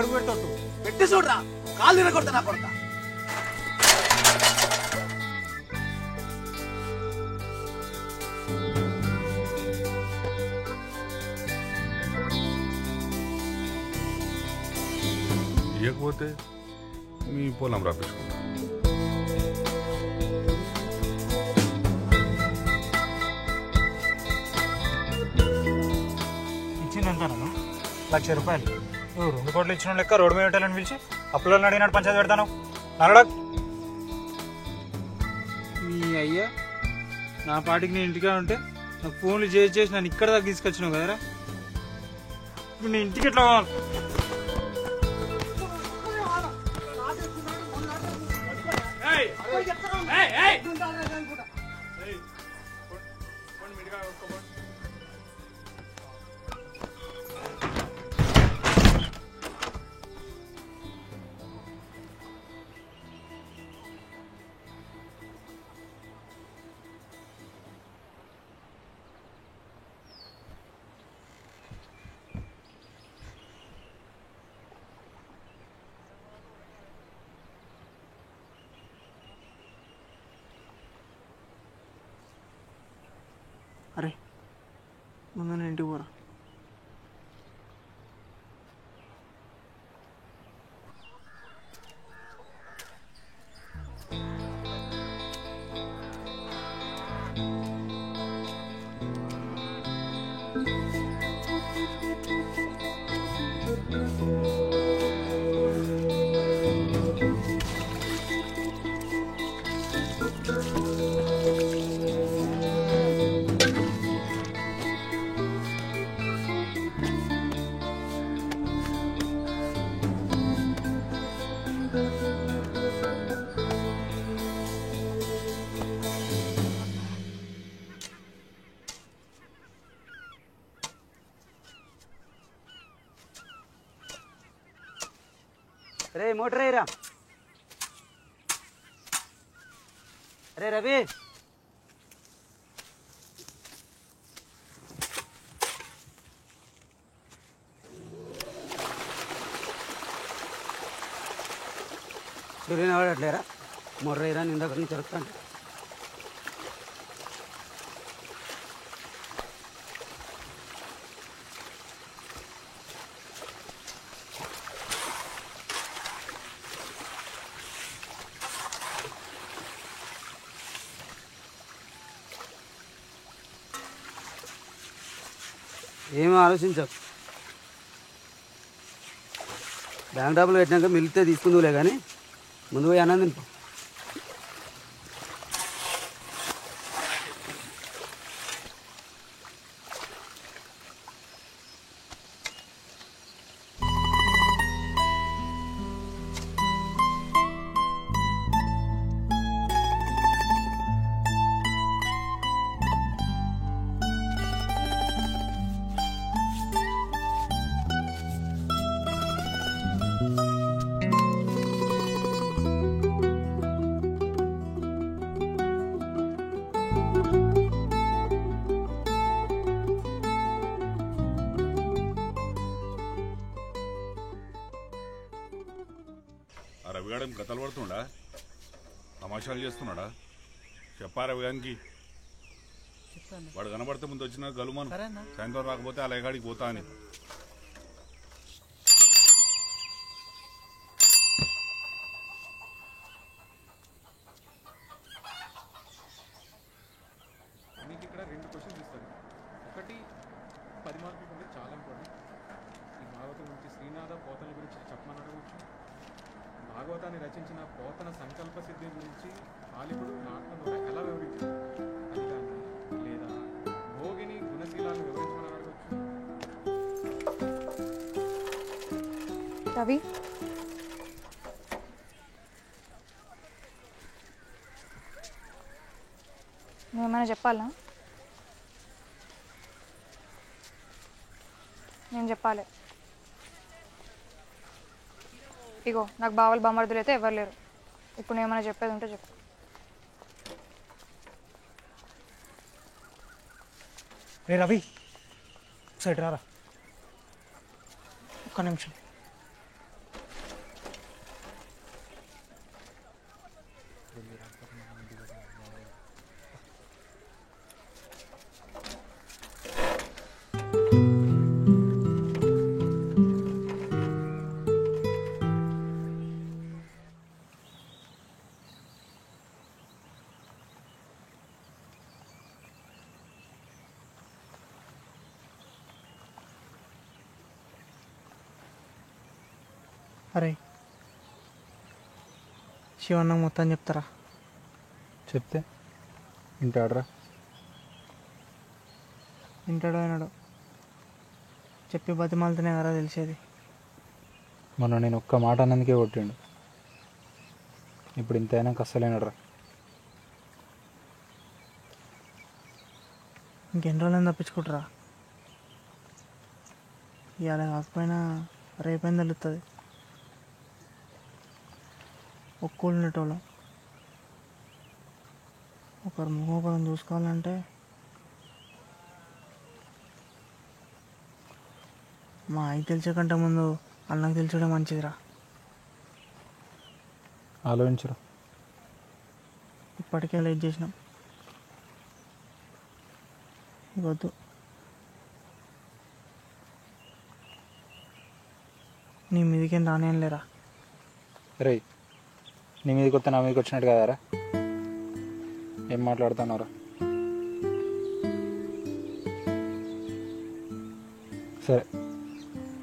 అడుగు పెడతాడు పెట్టి చూడరా కాళ్ళు తిరగొడతా నా కొడతా. ఇవ్వకపోతే మీ పొలం రప్పించుకుంటా. ఇచ్చిందంటాను 1,00,000 రూపాయలు. నువ్వు 2 కోట్లు ఇచ్చిన లెక్క రోడ్డు మీద పెట్టాలని పిలిచి అప్పులను అడిగినట్టు పంచాయతీ పెడతాను. నడవడా మీ అయ్యా నా పాటికి నేను ఇంటిగా ఉంటే నాకు ఫోన్లు చేసి నన్ను ఇక్కడ దాకా తీసుకొచ్చినావు కదరా. ఇప్పుడు నేను ఇంటికి ఎట్లా పోవాలి? అరే ముందు నేను ఇంటికి పోరా. రే మోటర్ రేరా. అరే రవి సూర్యన వాడట్లేరా? మోటర్ రేరా నేను దగ్గర నుంచి జరుగుతాను. ఏమీ ఆలోచించవు. బ్యాంక్ డబ్బులు పెట్టినాక మిగిలితే తీసుకుందులే కానీ ముందు పోయి అన్నం తింపు. రవిగాడేం కథలు పడుతుండా, తమాషాలు చేస్తున్నాడా? చెప్పా రవిగానికి. వాడు కనబడితే ముందు వచ్చిన గలుమాను, సాయంత్రం రాకపోతే ఆ లేగాడికి పోతా అని. మీకు ఇక్కడ 2 క్వశ్చన్స్ ఇస్తారు. ఒకటి 10 మార్కులు ఉంది, చాలా ఇంపార్టెంట్. ఈ భాగవతం గురించి శ్రీనాథ పోతన గురించి చెప్పమని అడగవచ్చు. భాగవతాన్ని రచించిన పోతన సంకల్ప సిద్ధి గురించి ఆలిపుడు నాటకం ద్వారా ఎలా వివరించారు అది కానీ, లేదా భోగిని గుణశీలాన్ని వివరించమని అడగవచ్చు. రవి, నువ్వేమైనా చెప్పాలా? నేను చెప్పాలి. ఇగో నాకు బావలు బామర్దులు అయితే ఎవరు లేరు. ఇప్పుడు నేను ఏమైనా చెప్పేది ఉంటే చెప్పు. రే రవి, సైడ్ రారా, ఒక్క నిమిషం. అరే శివన్న మొత్తం చెప్తారా? చెప్తే వింటాడరా? వింటాడో వినడో చెప్పి బతిమాలతోనే కదా తెలిసేది. మొన్న నేను ఒక్క మాట అన్నందుకే కొట్టిండు. ఇప్పుడు ఇంతైనా కష్టలేనడరా. ఇంకెన్ని రోజులని తప్పించుకుంటారా? ఇవాళ కాకపోయినా రేపైనా తెలుస్తుంది. ఒక్కళ్ళు ఉండేటోళ్ళం ఒకరు ముఖోపరం చూసుకోవాలంటే మా అయ్యి తెలిసే కంటే ముందు అన్నకు తెలిసడే మంచిదిరా. ఆలోచించరా. ఇప్పటికే లేట్ చేసినాం. వద్దు. నీ మీదకేం రానేం లేరా. రే నీ మీదకి వస్తే నా మీదకి వచ్చినట్టు కదారా? ఏం మాట్లాడుతున్నారా? సరే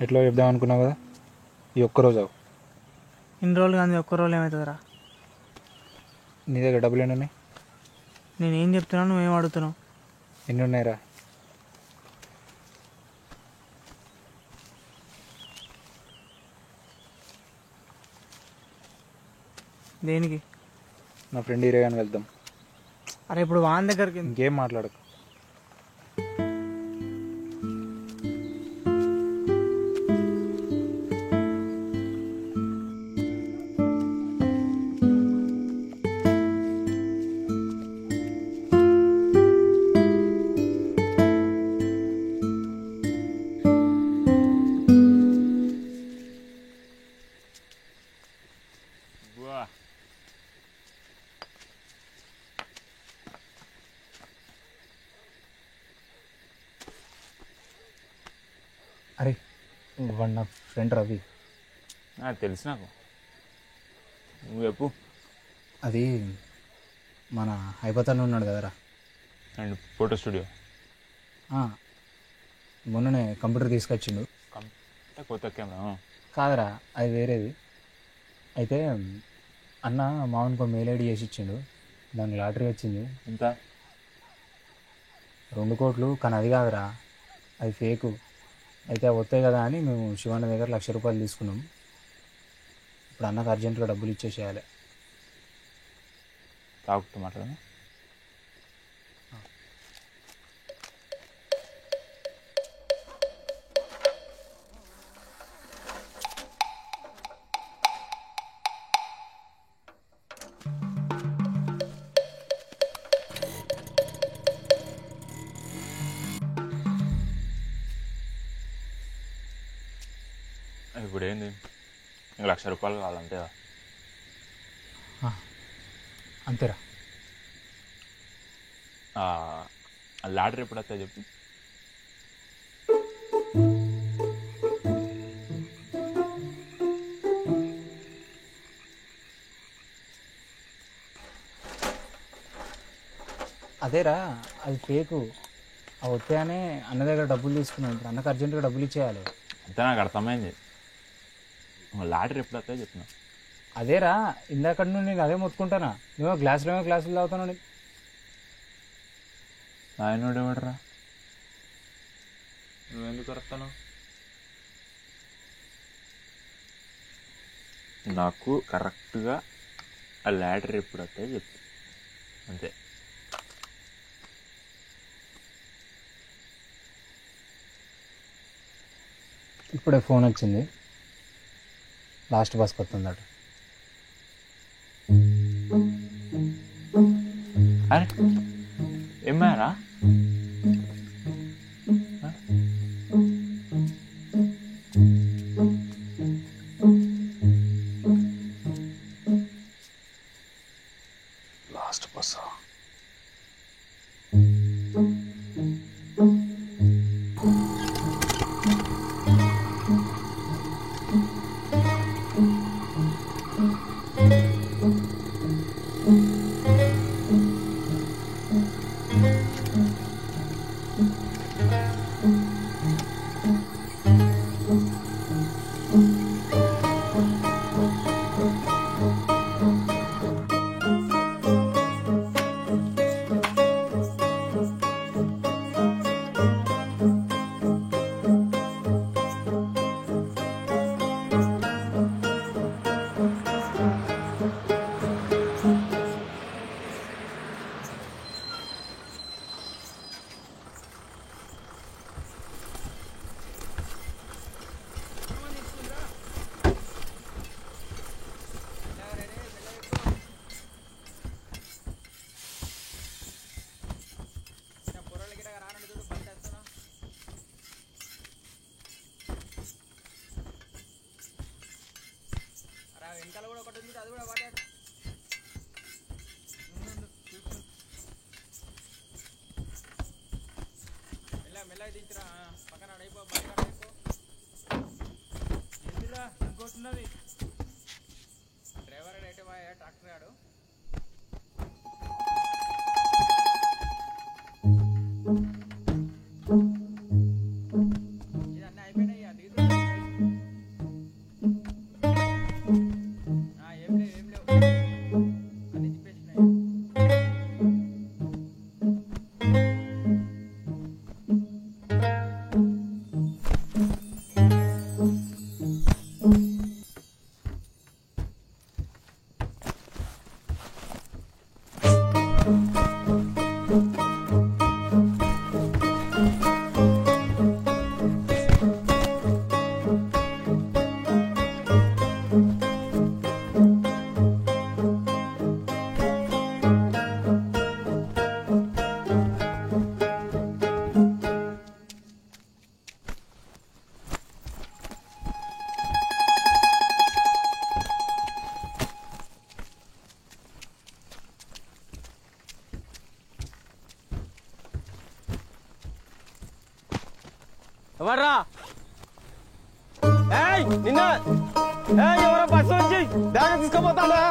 ఎట్లా చెప్దాం అనుకున్నావు కదా, ఈ ఒక్కరోజు అవు. ఇన్ని రోజులు కానీ ఒక్క రోజు ఏమవుతుందిరా? నీ దగ్గర డబ్బులు ఎన్ని ఉన్నాయి? నేనేం చెప్తున్నావు, నువ్వేం అడుగుతున్నావు? ఎన్ని ఉన్నాయిరా? దేనికి? నా ఫ్రెండ్ ఈరేగాని వెళ్దాం. అరే ఇప్పుడు వాన్ దగ్గరికి ఇంకేం మాట్లాడకు. అరే వాడు నా ఫ్రెండ్ రవి. తెలుసు నాకు. నువ్వు చెప్పు. అది మన హైదరాబాద్లో ఉన్నాడు కదరా, అండ్ ఫోటో స్టూడియో. మొన్ననే కంప్యూటర్ తీసుకొచ్చిండు. కొత్త కెమెరా కాదరా, అది వేరేది. అయితే అన్న మామూలుగా మెయిల్ ఐడి చేసి ఇచ్చిండు, దానికి లాటరీ వచ్చింది. ఎంత? 2 కోట్లు. కానీ అది కాదురా, అది ఫేకు. అయితే అవి వస్తాయి కదా అని మేము శివన్న దగ్గర 1,00,000 రూపాయలు తీసుకున్నాం. ఇప్పుడు అన్నకు అర్జెంటుగా డబ్బులు ఇచ్చేసేయాలి. తాగుతూ మాట్లాడదా? ఇప్పుడు ఏంది, నీకు 1,00,000 రూపాయలు కావాలంతేగా? అంతేరా. లాటరీ ఎప్పుడు వస్తాయి చెప్పు. అదేరా, అది ఫేకు. అవి వస్తాయనే అన్న దగ్గర డబ్బులు తీసుకున్నాం. ఇప్పుడు అన్నకు అర్జెంటుగా డబ్బులు ఇచ్చేయాలి. అంతే, నాకు అర్థమైంది. లాటరీ ఎప్పుడు వస్తాయో చెప్తున్నా. అదేరా, ఇందాక నుండి నేను అదే మొత్తుకుంటానా. నువ్వు గ్లాసులు తాగుతాను. నాయనోడు ఎవడరా? నువ్వెందుకు వస్తాను? నాకు కరెక్ట్గా ఆ లాటరీ ఎప్పుడు వస్తాయో చెప్పు, అంతే. ఇప్పుడే ఫోన్ వచ్చింది, లాస్ట్ బస్కి వస్తుందట. అరే ఏమారా? లాస్ట్ బస్సా? డ్రైవర్ అయితే ట్రాక్టర్ ఆడు. ఇదన్నీ అయిపోయినాయి. ఏం లేవు అన్ని చెప్పేసినాయి. ఎవర్రా? నిన్న ఎవరో బస్సు వచ్చి బ్యాగ్ తీసుకుపోతాడా?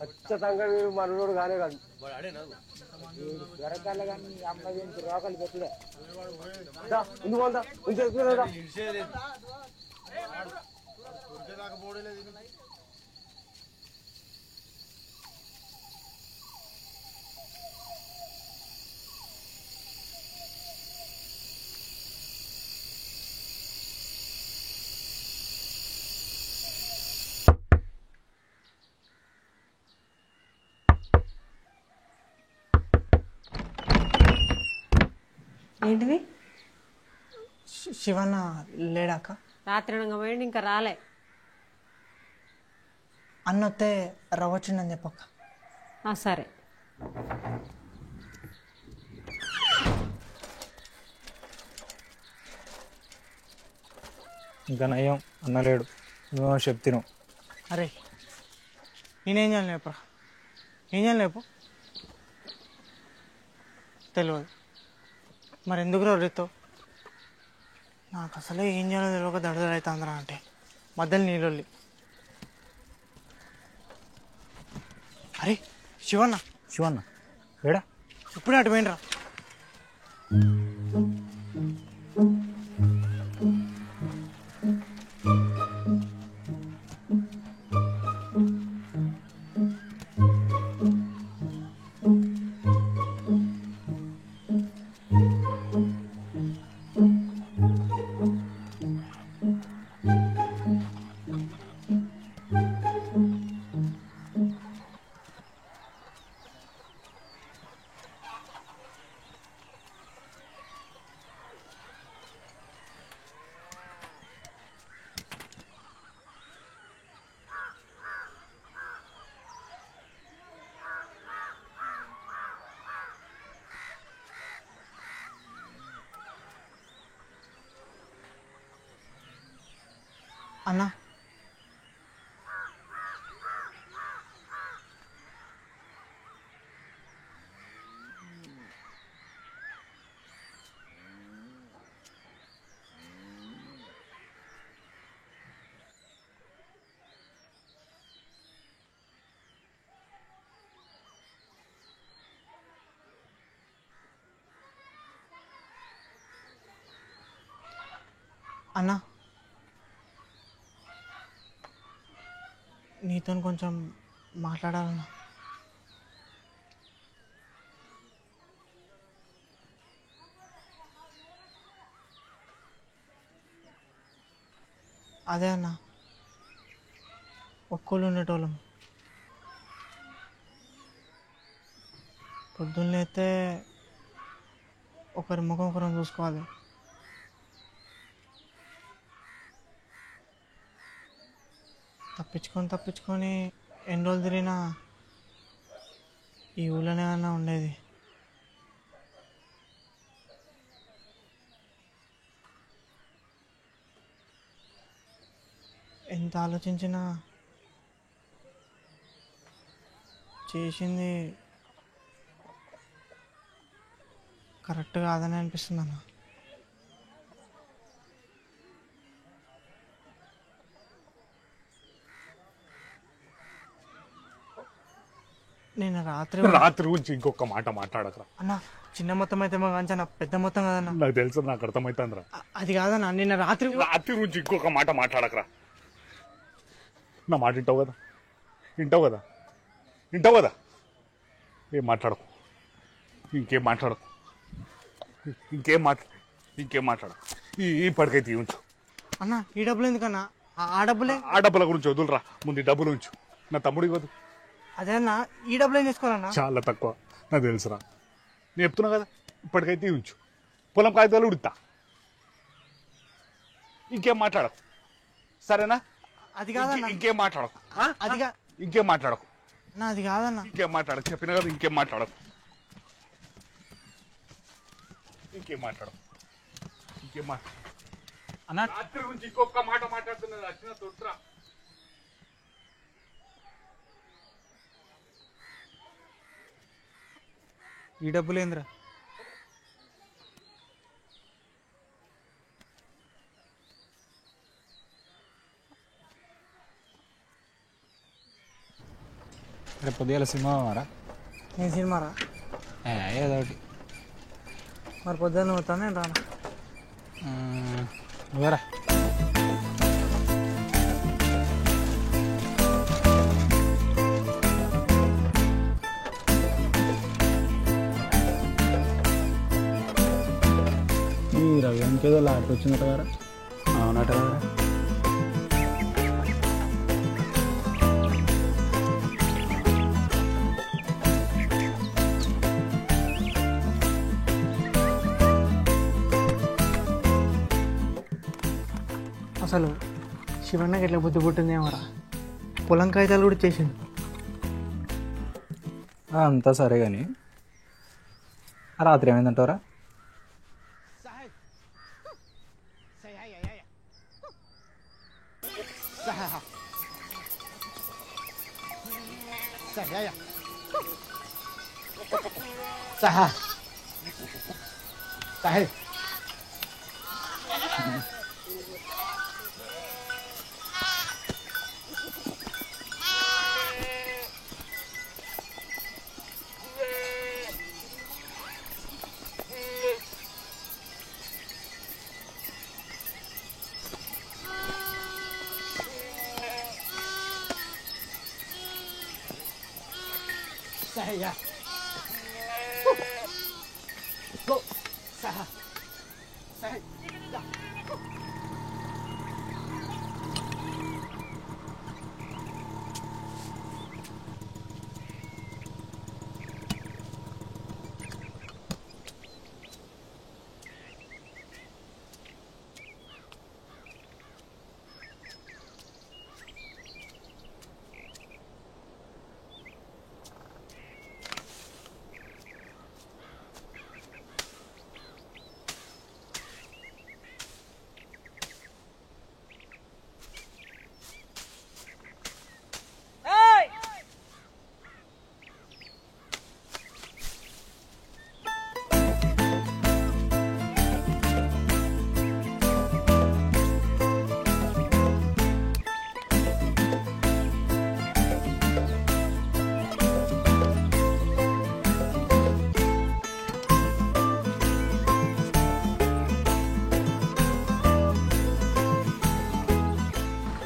ఖచ్చితంగా వీడు మనోడు కానే కాదు దొరకాల కానీ అమ్మాయి రోకలు పెట్టుడే ముందు పోందా ఉంచేదా ఏంటిది శివన్న లేడాక రాత్రి పోయింది ఇంకా రాలే అన్నొత్తే రవ్వచ్చిందని చెప్పక్క సరే ఇంకా నయ్యం అన్నలేడు నువ్వు చెప్తున్నావు. అరే నేనేం చేయను లేపురా ఏం చేయను లేపు తెలియదు మరి ఎందుకు రేతో నాకు అసలే ఏం చేయాలో తెలియక దడదడవుతుందిరా అంటే మధ్యలో నీళ్ళొల్లి. అరే శివన్న శివన్న ఏడా ఇప్పుడే అటు పోయినరా అన్నా అన్నా నీతో కొంచెం మాట్లాడాలన్నా. అదే అన్న ఒక్కళ్ళు ఉండేటోళ్ళం పొద్దున్నైతే ఒకరి ముఖం ఒకరం చూసుకోవాలి. తప్పించుకొని ఎన్ని రోజులు తిరిగినా ఈ ఊళ్ళోనే అన్నా ఉండేది. ఎంత ఆలోచించినా చేసింది కరెక్ట్ కాదని అనిపిస్తుంది అన్న. నేను రాత్రి గురించి ఇంకొక మాట మాట్లాడకరా అన్న. చిన్న మొత్తం అయితే అంచనా పెద్ద మొత్తం కదన్నా. నాకు తెలుసు, నాకు అర్థమవుతుందిరా. అది కాదన్నా, నిన్న రాత్రి గురించి ఇంకొక మాట మాట్లాడకరా. నా మాట వింటావు కదా, వింటావు కదా, వింటావు కదా. ఏం మాట్లాడకు, ఇంకేం మాట్లాడకు, ఇంకేం మాట్లాడకు. ఈ పడికైతే ఉంచు అన్న. ఈ డబ్బులు ఎందుకన్నా? ఆ డబ్బుల గురించి వదులురా, ముందు ఈ డబ్బులు ఉంచు. నా తమ్ముడికి వద్దు. అదే అన్న, ఈ డబ్బులు ఏం చేసుకోవాలన్నా? చాలా తక్కువ, నాకు తెలుసురా. నేను చెప్తున్నా కదా, ఇప్పటికైతే ఉంచు. పొలం కాగితాలు ఉడుతా, ఇంకేం మాట్లాడకు, సరేనా? అది కాదన్నా. ఇంకేం మాట్లాడకు, అదిగా ఇంకేం మాట్లాడకు. అది కాదన్నా. ఇంకేం మాట్లాడకు, చెప్పినా కదా, ఇంకేం మాట్లాడకు, ఇంకేం మాట్లాడకు, ఇంకేం మాట్లాడు అన్న. రాత్రి గురించి ఇంకొక మాట మాట్లాడుతున్నది వచ్చిన తొట్రా. ఈ డబ్బులు ఏందిరా? రేపు పొద్దుగాల సినిమా మారా ఏం సినిమారా? ఏదో ఒకటి. మరి పొద్దున్న పోతాను నేను రాను. నువ్వేరా. ఈ రవి ఇంకేదో లాటరీ వచ్చిందట కదా? అవునట కదా. అసలు శివన్నకి ఎట్లా బుద్ధి పుట్టిందేమోరా, పొలం కాగితాలు కూడా చేసిండు. అంతా సరే కానీ రాత్రి ఏమైందంటారా?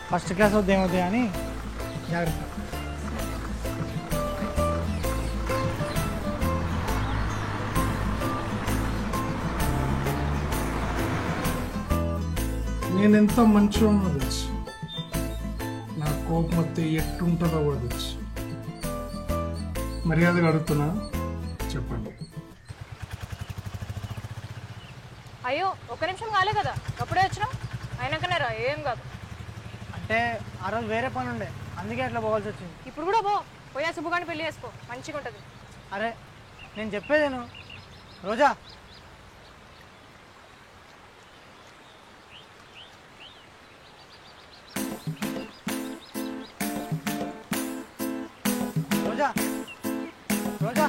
ఫస్ట్ క్లాస్ వద్ద ఏమవుతాయి అని జాగ్రత్త. నేనెంత మంచిగా తెలుసు, నా కోపం వస్తే ఎట్టుంటుందో కూడా తెలుసు. మర్యాదగా అడుగుతున్నా, చెప్పండి. అయ్యో ఒక్క నిమిషం కాలే కదా, అప్పుడే వచ్చినా అయినాకనే రా, ఏం కాదు. అంటే ఆ రోజు వేరే పని ఉండే, అందుకే అట్లా పోవాల్సి వచ్చింది. ఇప్పుడు కూడా పోయా శుభగాని పెళ్లి చేసుకో, మంచిగా ఉంటుంది. అరే నేను చెప్పేదేను రోజా. రోజా రోజా